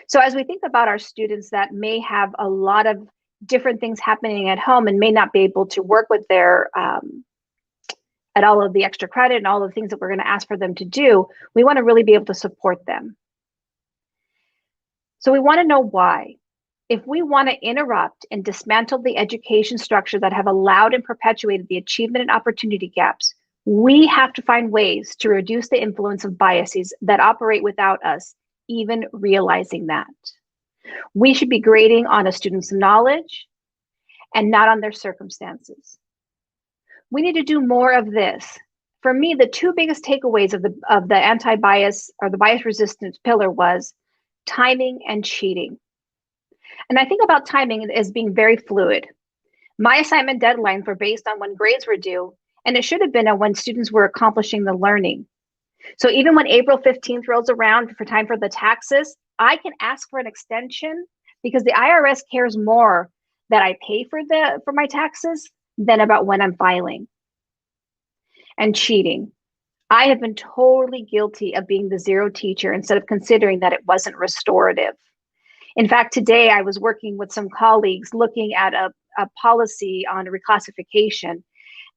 So as we think about our students that may have a lot of different things happening at home and may not be able to work with their at all of the extra credit and all of the things that we're going to ask for them to do, we want to really be able to support them. So we want to know why. If we want to interrupt and dismantle the education structure that have allowed and perpetuated the achievement and opportunity gaps, we have to find ways to reduce the influence of biases that operate without us even realizing that. We should be grading on a student's knowledge and not on their circumstances. We need to do more of this. For me, the two biggest takeaways of the anti-bias or the bias resistance pillar was timing and cheating. And I think about timing as being very fluid. My assignment deadlines were based on when grades were due, and it should have been on when students were accomplishing the learning. So even when April 15th rolls around for time for the taxes, I can ask for an extension because the IRS cares more that I pay for my taxes than about when I'm filing. And cheating. I have been totally guilty of being the zero teacher instead of considering that it wasn't restorative. In fact, today I was working with some colleagues looking at a policy on reclassification,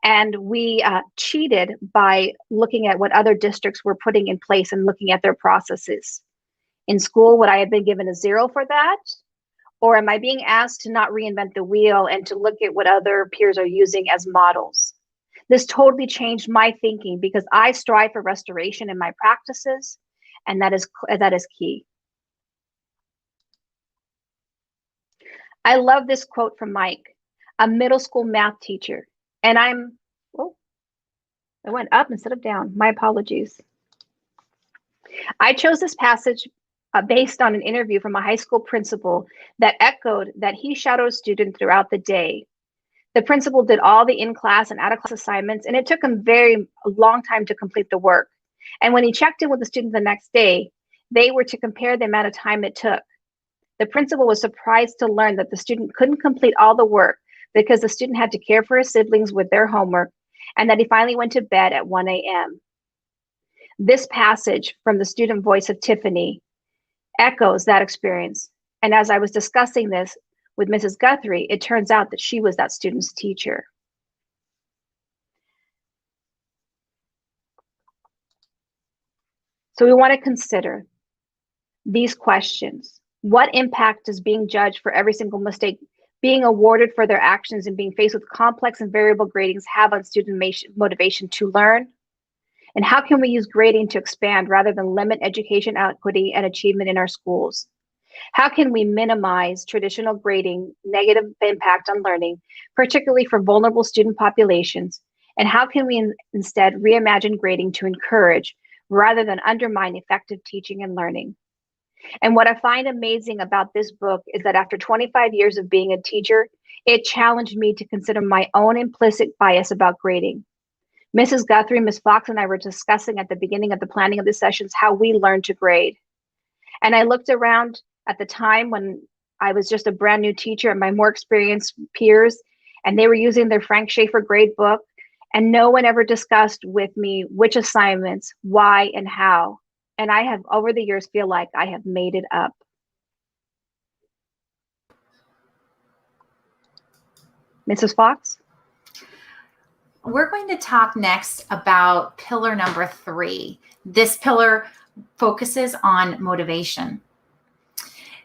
and we cheated by looking at what other districts were putting in place and looking at their processes. In school, would I have been given a 0 for that? Or am I being asked to not reinvent the wheel and to look at what other peers are using as models? This totally changed my thinking because I strive for restoration in my practices, and that is key. I love this quote from Mike, a middle school math teacher. And I went up instead of down. My apologies. I chose this passage based on an interview from a high school principal that echoed that he shadowed students throughout the day. The principal did all the in-class and out-of-class assignments, and it took him a long time to complete the work. And when he checked in with the student the next day, they were to compare the amount of time it took. The principal was surprised to learn that the student couldn't complete all the work because the student had to care for his siblings with their homework, and that he finally went to bed at 1 a.m. This passage from the student voice of Tiffany echoes that experience. And as I was discussing this with Mrs. Guthrie, it turns out that she was that student's teacher. So we want to consider these questions. What impact does being judged for every single mistake, being awarded for their actions, and being faced with complex and variable gradings have on student motivation to learn? And how can we use grading to expand rather than limit education equity and achievement in our schools? How can we minimize traditional grading negative impact on learning, particularly for vulnerable student populations? And how can we instead reimagine grading to encourage rather than undermine effective teaching and learning? And what I find amazing about this book is that after 25 years of being a teacher, it challenged me to consider my own implicit bias about grading. Mrs. Guthrie, Ms. Fox, and I were discussing at the beginning of the planning of the sessions how we learn to grade. And I looked around at the time when I was just a brand new teacher and my more experienced peers, and they were using their Frank Schaefer grade book, and no one ever discussed with me which assignments, why, and how. And I have, over the years, feel like I have made it up. Mrs. Fox? We're going to talk next about pillar number 3. This pillar focuses on motivation.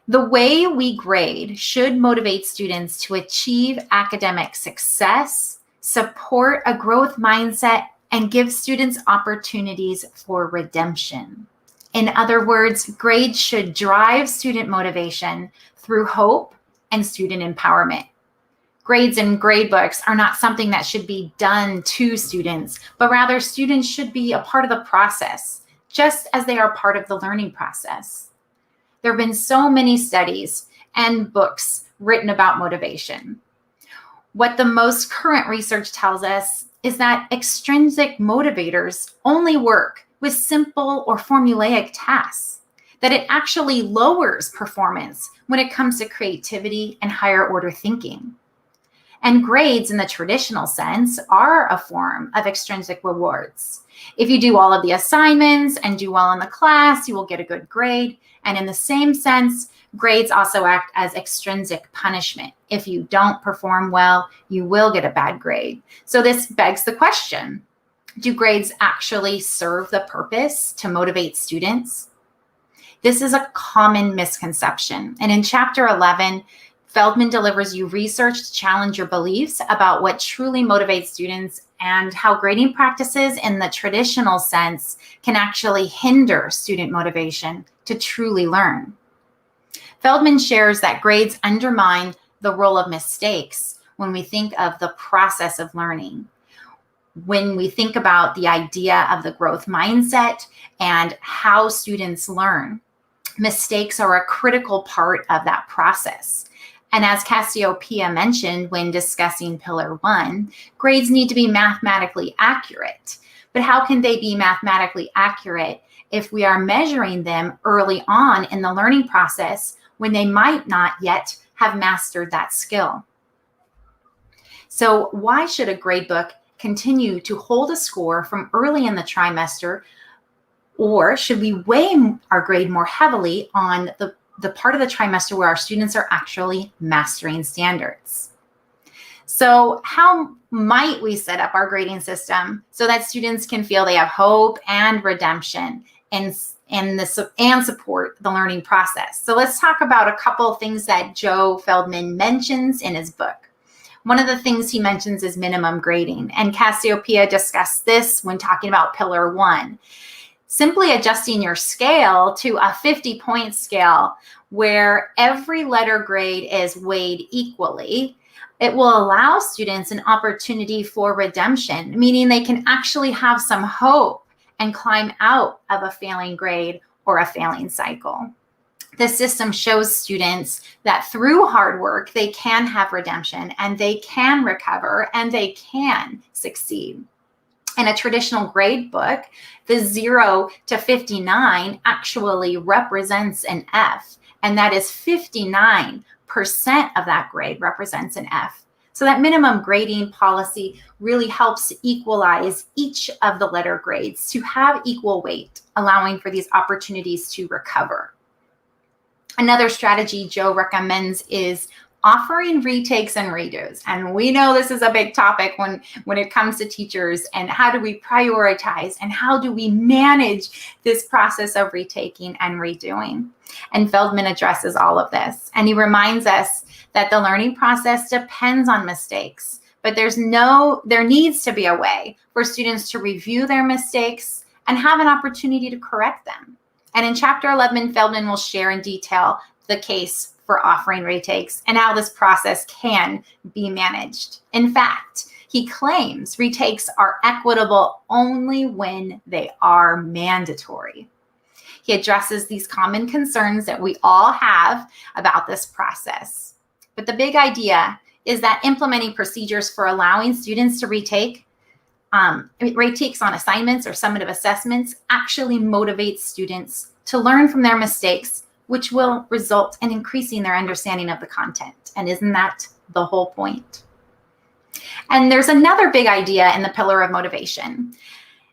The way we grade should motivate students to achieve academic success, support a growth mindset, and give students opportunities for redemption. In other words, grades should drive student motivation through hope and student empowerment. Grades and grade books are not something that should be done to students, but rather students should be a part of the process, just as they are part of the learning process. There have been so many studies and books written about motivation. What the most current research tells us is that extrinsic motivators only work with simple or formulaic tasks, that it actually lowers performance when it comes to creativity and higher order thinking. And grades in the traditional sense are a form of extrinsic rewards. If you do all of the assignments and do well in the class, you will get a good grade. And in the same sense, grades also act as extrinsic punishment. If you don't perform well, you will get a bad grade. So this begs the question, do grades actually serve the purpose to motivate students? This is a common misconception. And in chapter 11, Feldman delivers you research to challenge your beliefs about what truly motivates students and how grading practices in the traditional sense can actually hinder student motivation to truly learn. Feldman shares that grades undermine the role of mistakes when we think of the process of learning. When we think about the idea of the growth mindset and how students learn, mistakes are a critical part of that process. And as Cassiopeia mentioned when discussing Pillar 1, grades need to be mathematically accurate. But how can they be mathematically accurate if we are measuring them early on in the learning process when they might not yet have mastered that skill? So why should a grade book continue to hold a score from early in the trimester, or should we weigh our grade more heavily on the part of the trimester where our students are actually mastering standards? So how might we set up our grading system so that students can feel they have hope and redemption and support the learning process? So let's talk about a couple of things that Joe Feldman mentions in his book. One of the things he mentions is minimum grading, and Cassiopeia discussed this when talking about Pillar 1. Simply adjusting your scale to a 50-point scale where every letter grade is weighed equally, it will allow students an opportunity for redemption, meaning they can actually have some hope and climb out of a failing grade or a failing cycle. The system shows students that through hard work, they can have redemption and they can recover and they can succeed. In a traditional grade book, the 0 to 59 actually represents an F, and that is 59% of that grade represents an F. So that minimum grading policy really helps equalize each of the letter grades to have equal weight, allowing for these opportunities to recover. Another strategy Joe recommends is offering retakes and redos. And we know this is a big topic when it comes to teachers, and how do we prioritize and how do we manage this process of retaking and redoing? And Feldman addresses all of this. And he reminds us that the learning process depends on mistakes, but there needs to be a way for students to review their mistakes and have an opportunity to correct them. And in chapter 11, Feldman will share in detail the case for offering retakes and how this process can be managed. In fact, he claims retakes are equitable only when they are mandatory. He addresses these common concerns that we all have about this process. But the big idea is that implementing procedures for allowing students to retakes on assignments or summative assessments actually motivates students to learn from their mistakes, which will result in increasing their understanding of the content. And isn't that the whole point? And there's another big idea in the pillar of motivation,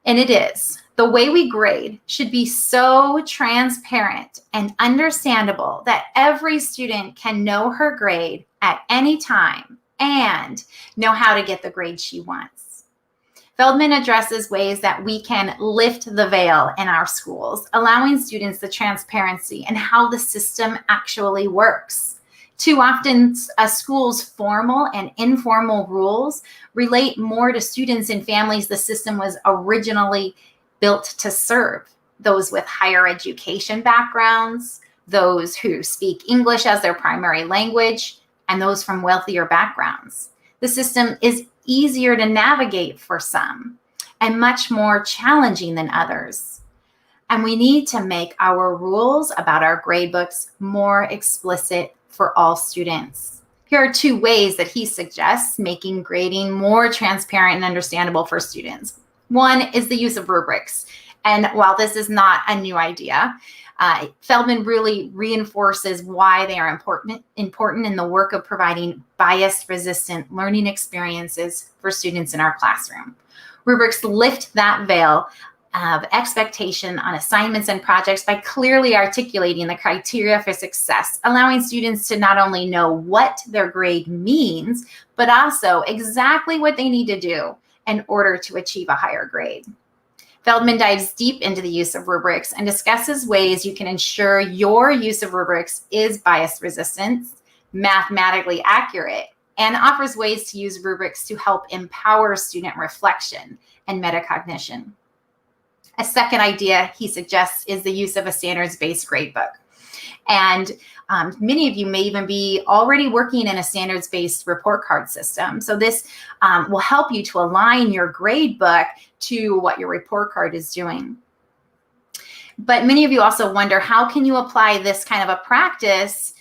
and it is the way we grade should be so transparent and understandable that every student can know her grade at any time and know how to get the grade she wants. Feldman addresses ways that we can lift the veil in our schools, allowing students the transparency and how the system actually works. Too often, a school's formal and informal rules relate more to students and families the system was originally built to serve. Those with higher education backgrounds, those who speak English as their primary language, and those from wealthier backgrounds. The system is easier to navigate for some and much more challenging than others. And we need to make our rules about our gradebooks more explicit for all students. Here are 2 ways that he suggests making grading more transparent and understandable for students. One is the use of rubrics. And while this is not a new idea, Feldman really reinforces why they are important in the work of providing bias-resistant learning experiences for students in our classroom. Rubrics lift that veil of expectation on assignments and projects by clearly articulating the criteria for success, allowing students to not only know what their grade means, but also exactly what they need to do in order to achieve a higher grade. Feldman dives deep into the use of rubrics and discusses ways you can ensure your use of rubrics is bias resistant, mathematically accurate, and offers ways to use rubrics to help empower student reflection and metacognition. A second idea he suggests is the use of a standards-based gradebook. And many of you may even be already working in a standards-based report card system. So this will help you to align your gradebook to what your report card is doing. But many of you also wonder, how can you apply this kind of a practice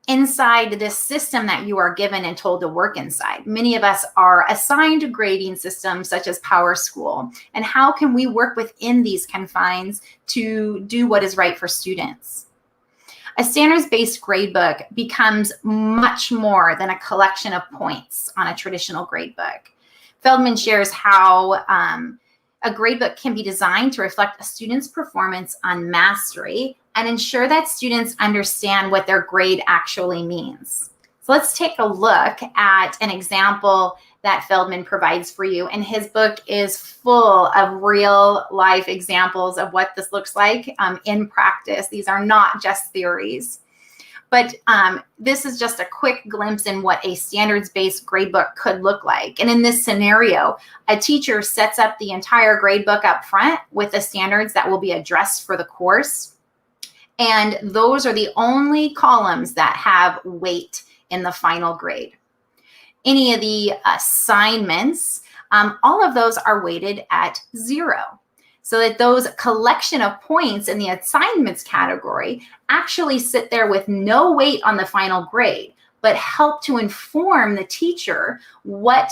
inside this system that you are given and told to work inside? Many of us are assigned grading systems such as PowerSchool. And how can we work within these confines to do what is right for students? A standards-based gradebook becomes much more than a collection of points on a traditional gradebook. Feldman shares how a gradebook can be designed to reflect a student's performance on mastery and ensure that students understand what their grade actually means. So let's take a look at an example that Feldman provides for you. And his book is full of real life examples of what this looks like in practice. These are not just theories. But this is just a quick glimpse in what a standards-based gradebook could look like. And in this scenario, a teacher sets up the entire gradebook up front with the standards that will be addressed for the course. And those are the only columns that have weight in the final grade. Any of the assignments, all of those are weighted at 0. So that those collection of points in the assignments category actually sit there with no weight on the final grade, but help to inform the teacher what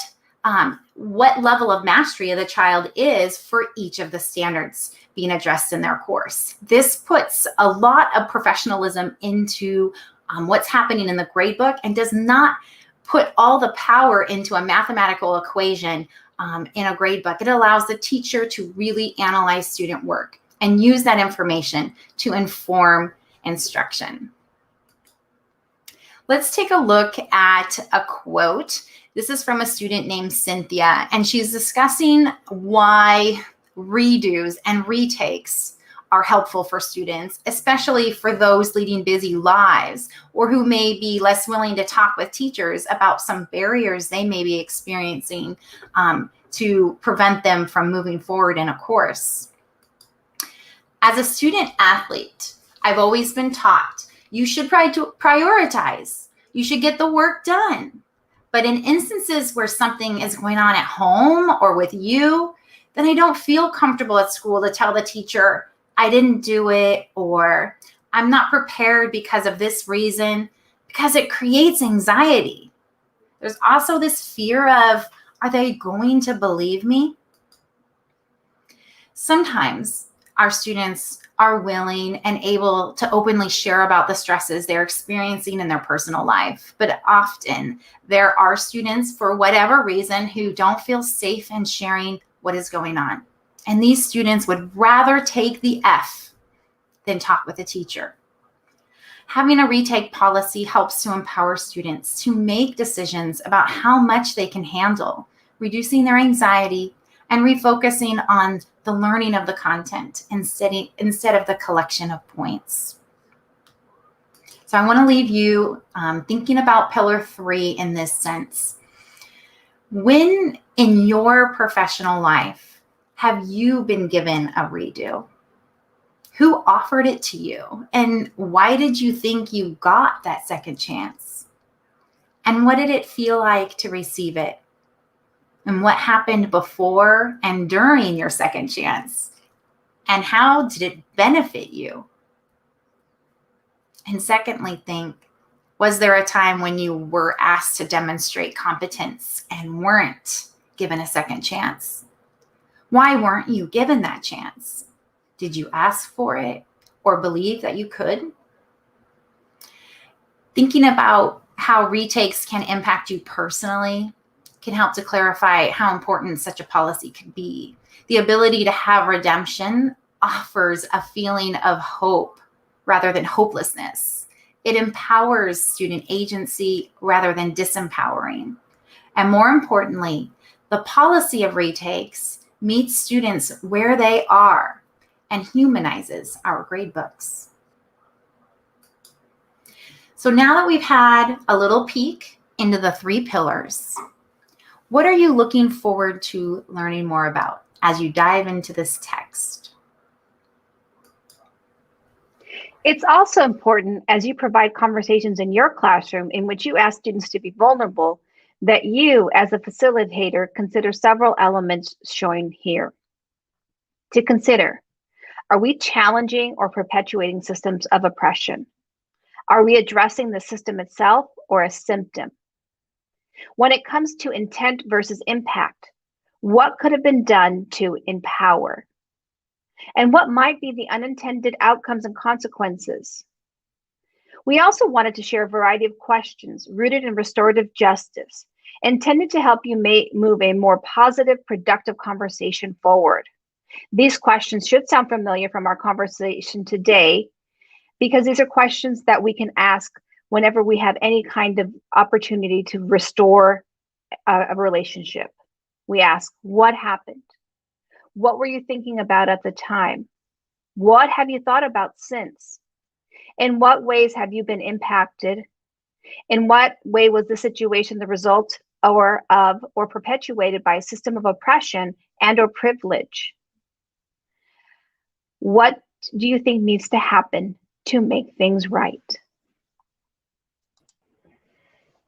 level of mastery of the child is for each of the standards being addressed in their course. This puts a lot of professionalism into what's happening in the gradebook and does not put all the power into a mathematical equation in a gradebook. It allows the teacher to really analyze student work and use that information to inform instruction. Let's take a look at a quote. This is from a student named Cynthia, and she's discussing why redos and retakes are helpful for students, especially for those leading busy lives or who may be less willing to talk with teachers about some barriers they may be experiencing to prevent them from moving forward in a course. As a student athlete, I've always been taught you should prioritize. You should get the work done. But in instances where something is going on at home or with you, then I don't feel comfortable at school to tell the teacher, I didn't do it, or I'm not prepared because of this reason, because it creates anxiety. There's also this fear of, are they going to believe me? Sometimes our students are willing and able to openly share about the stresses they're experiencing in their personal life, but often there are students, for whatever reason, who don't feel safe in sharing what is going on. And these students would rather take the F than talk with a teacher. Having a retake policy helps to empower students to make decisions about how much they can handle, reducing their anxiety and refocusing on the learning of the content instead of the collection of points. So I want to leave you thinking about pillar 3 in this sense. When in your professional life have you been given a redo? Who offered it to you? And why did you think you got that second chance? And what did it feel like to receive it? And what happened before and during your second chance? And how did it benefit you? And secondly, think, was there a time when you were asked to demonstrate competence and weren't given a second chance? Why weren't you given that chance? Did you ask for it or believe that you could? Thinking about how retakes can impact you personally can help to clarify how important such a policy could be. The ability to have redemption offers a feeling of hope rather than hopelessness. It empowers student agency rather than disempowering. And more importantly, the policy of retakes meets students where they are and humanizes our grade books. So now that we've had a little peek into the 3 pillars, what are you looking forward to learning more about as you dive into this text? It's also important, as you provide conversations in your classroom in which you ask students to be vulnerable, that you, as a facilitator, consider several elements shown here. To consider, are we challenging or perpetuating systems of oppression? Are we addressing the system itself or a symptom? When it comes to intent versus impact, what could have been done to empower? And what might be the unintended outcomes and consequences? We also wanted to share a variety of questions rooted in restorative justice, intended to help you move a more positive, productive conversation forward. These questions should sound familiar from our conversation today, because these are questions that we can ask whenever we have any kind of opportunity to restore a relationship. We ask, what happened? What were you thinking about at the time? What have you thought about since? In what ways have you been impacted? In what way was the situation the result or perpetuated by a system of oppression and or privilege? What do you think needs to happen to make things right?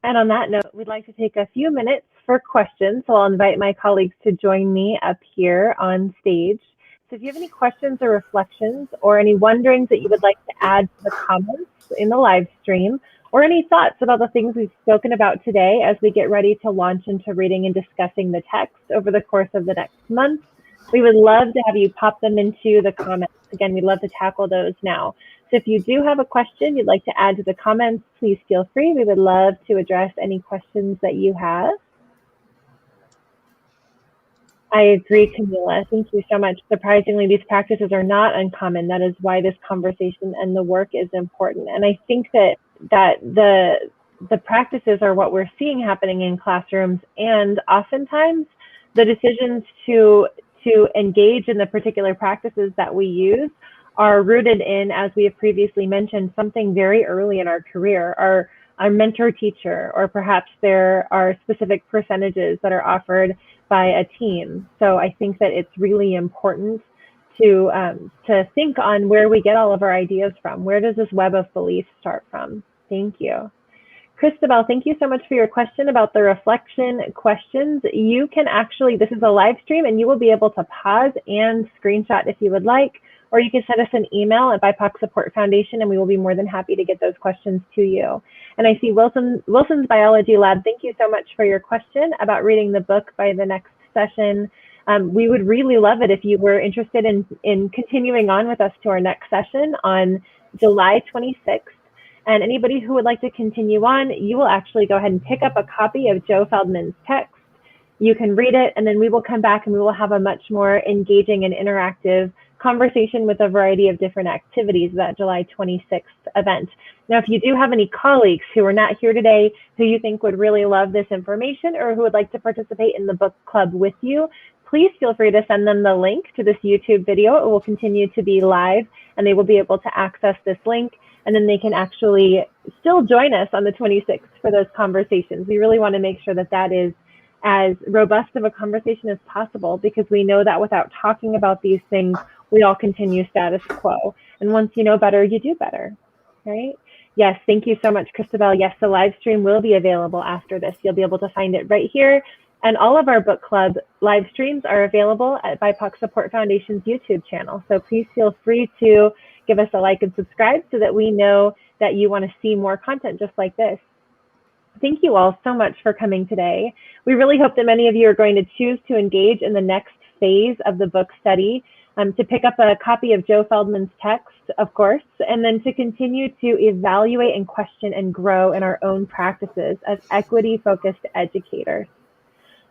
And on that note, we'd like to take a few minutes for questions. So I'll invite my colleagues to join me up here on stage. So if you have any questions or reflections or any wonderings that you would like to add to the comments in the live stream, or any thoughts about the things we've spoken about today as we get ready to launch into reading and discussing the text over the course of the next month, we would love to have you pop them into the comments. Again, we'd love to tackle those now. So if you do have a question you'd like to add to the comments, please feel free. We would love to address any questions that you have. I agree, Camila. Thank you so much. Surprisingly, these practices are not uncommon. That is why this conversation and the work is important. And I think that the practices are what we're seeing happening in classrooms, and oftentimes the decisions to engage in the particular practices that we use are rooted in, as we have previously mentioned, something very early in our career, our mentor teacher, or perhaps there are specific percentages that are offered by a team. So I think that it's really important to think on where we get all of our ideas from. Where does this web of belief start from? Thank you. Christabel, thank you so much for your question about the reflection questions. You can actually, this is a live stream, and you will be able to pause and screenshot if you would like, or you can send us an email at BIPOC Support Foundation, and we will be more than happy to get those questions to you. And I see Wilson's Biology Lab. Thank you so much for your question about reading the book by the next session. We would really love it if you were interested in continuing on with us to our next session on July 26th. And anybody who would like to continue on, you will actually go ahead and pick up a copy of Joe Feldman's text. You can read it, and then we will come back and we will have a much more engaging and interactive conversation with a variety of different activities at that July 26th event. Now, if you do have any colleagues who are not here today who you think would really love this information or who would like to participate in the book club with you, please feel free to send them the link to this YouTube video. It will continue to be live, and they will be able to access this link, and then they can actually still join us on the 26th for those conversations. We really want to make sure that that is as robust of a conversation as possible, because we know that without talking about these things, we all continue status quo. And once you know better, you do better, right? Yes, thank you so much, Christabel. Yes, the live stream will be available after this. You'll be able to find it right here. And all of our book club live streams are available at BIPOC Support Foundation's YouTube channel. So please feel free to give us a like and subscribe so that we know that you want to see more content just like this. Thank you all so much for coming today. We really hope that many of you are going to choose to engage in the next phase of the book study, to pick up a copy of Joe Feldman's text, of course, and then to continue to evaluate and question and grow in our own practices as equity-focused educators.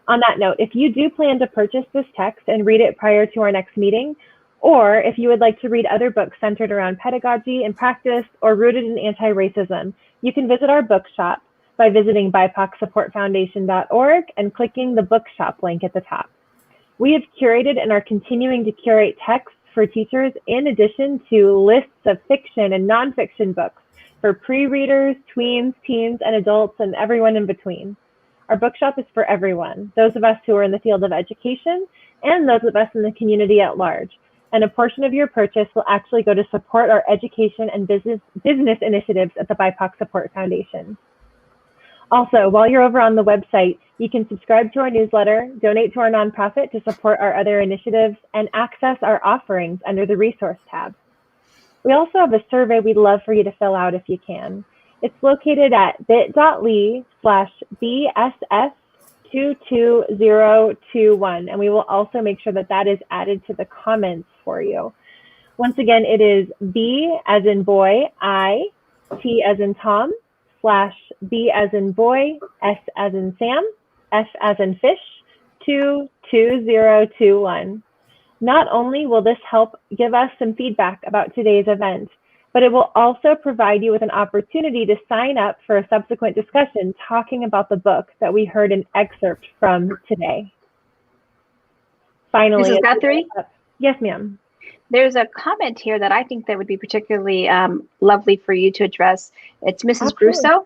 On that note, if you do plan to purchase this text and read it prior to our next meeting, or if you would like to read other books centered around pedagogy and practice or rooted in anti-racism, you can visit our bookshop by visiting BIPOCsupportfoundation.org and clicking the bookshop link at the top. We have curated and are continuing to curate texts for teachers in addition to lists of fiction and nonfiction books for pre-readers, tweens, teens, and adults, and everyone in between. Our bookshop is for everyone, those of us who are in the field of education and those of us in the community at large. And a portion of your purchase will actually go to support our education and business initiatives at the BIPOC Support Foundation. Also, while you're over on the website, you can subscribe to our newsletter, donate to our nonprofit to support our other initiatives, and access our offerings under the resource tab. We also have a survey we'd love for you to fill out if you can. It's located at bit.ly/BSS22021, and we will also make sure that that is added to the comments for you. Once again, it is B as in boy, I, T as in Tom, /B as in boy, S as in Sam, F as in fish, 22021. Not only will this help give us some feedback about today's event, but it will also provide you with an opportunity to sign up for a subsequent discussion talking about the book that we heard an excerpt from today. Finally, Mrs. Guthrie? Yes, ma'am. There's a comment here that I think that would be particularly lovely for you to address. It's Mrs. Grusso.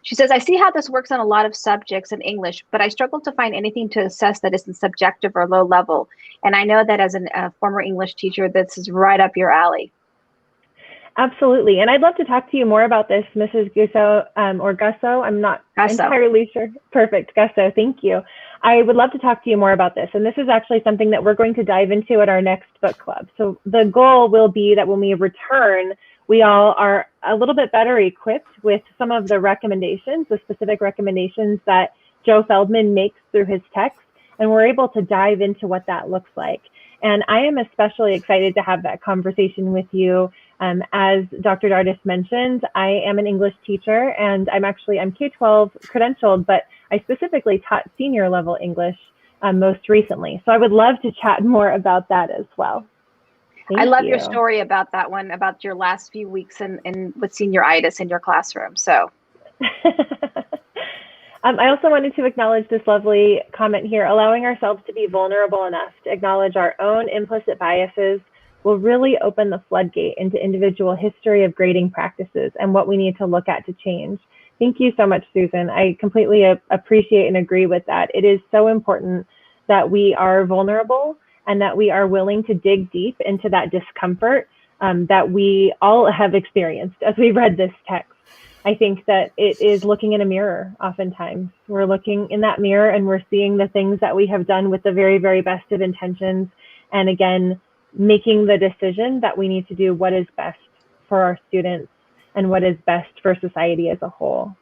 She says, I see how this works on a lot of subjects in English, but I struggle to find anything to assess that isn't subjective or low level. And I know that as a former English teacher, this is right up your alley. Absolutely. And I'd love to talk to you more about this, Mrs. Gusso, or Gusso. I'm not entirely sure. Perfect. Gusso, thank you. I would love to talk to you more about this. And this is actually something that we're going to dive into at our next book club. So the goal will be that when we return, we all are a little bit better equipped with some of the recommendations, the specific recommendations that Joe Feldman makes through his text, and we're able to dive into what that looks like. And I am especially excited to have that conversation with you. As Dr. Dardis mentioned, I am an English teacher, and I'm K-12 credentialed, but I specifically taught senior level English most recently. So I would love to chat more about that as well. I love your story about that one, about your last few weeks in with senioritis in your classroom. So I also wanted to acknowledge this lovely comment here. Allowing ourselves to be vulnerable enough to acknowledge our own implicit biases will really open the floodgate into individual history of grading practices and what we need to look at to change. Thank you so much, Susan. I completely appreciate and agree with that. It is so important that we are vulnerable and that we are willing to dig deep into that discomfort that we all have experienced as we read this text. I think that it is looking in a mirror oftentimes. We're looking in that mirror and we're seeing the things that we have done with the very, very best of intentions. And again, making the decision that we need to do what is best for our students and what is best for society as a whole.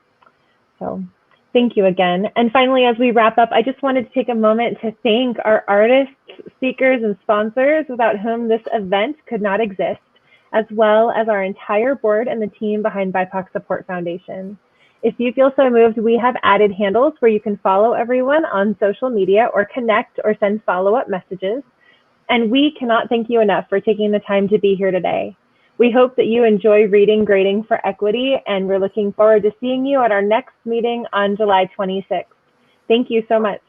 So thank you again. And finally, as we wrap up, I just wanted to take a moment to thank our artists, speakers, and sponsors without whom this event could not exist, as well as our entire board and the team behind BIPOC Support Foundation. If you feel so moved, we have added handles where you can follow everyone on social media or connect or send follow-up messages. And we cannot thank you enough for taking the time to be here today. We hope that you enjoy reading Grading for Equity, and we're looking forward to seeing you at our next meeting on July 26th. Thank you so much.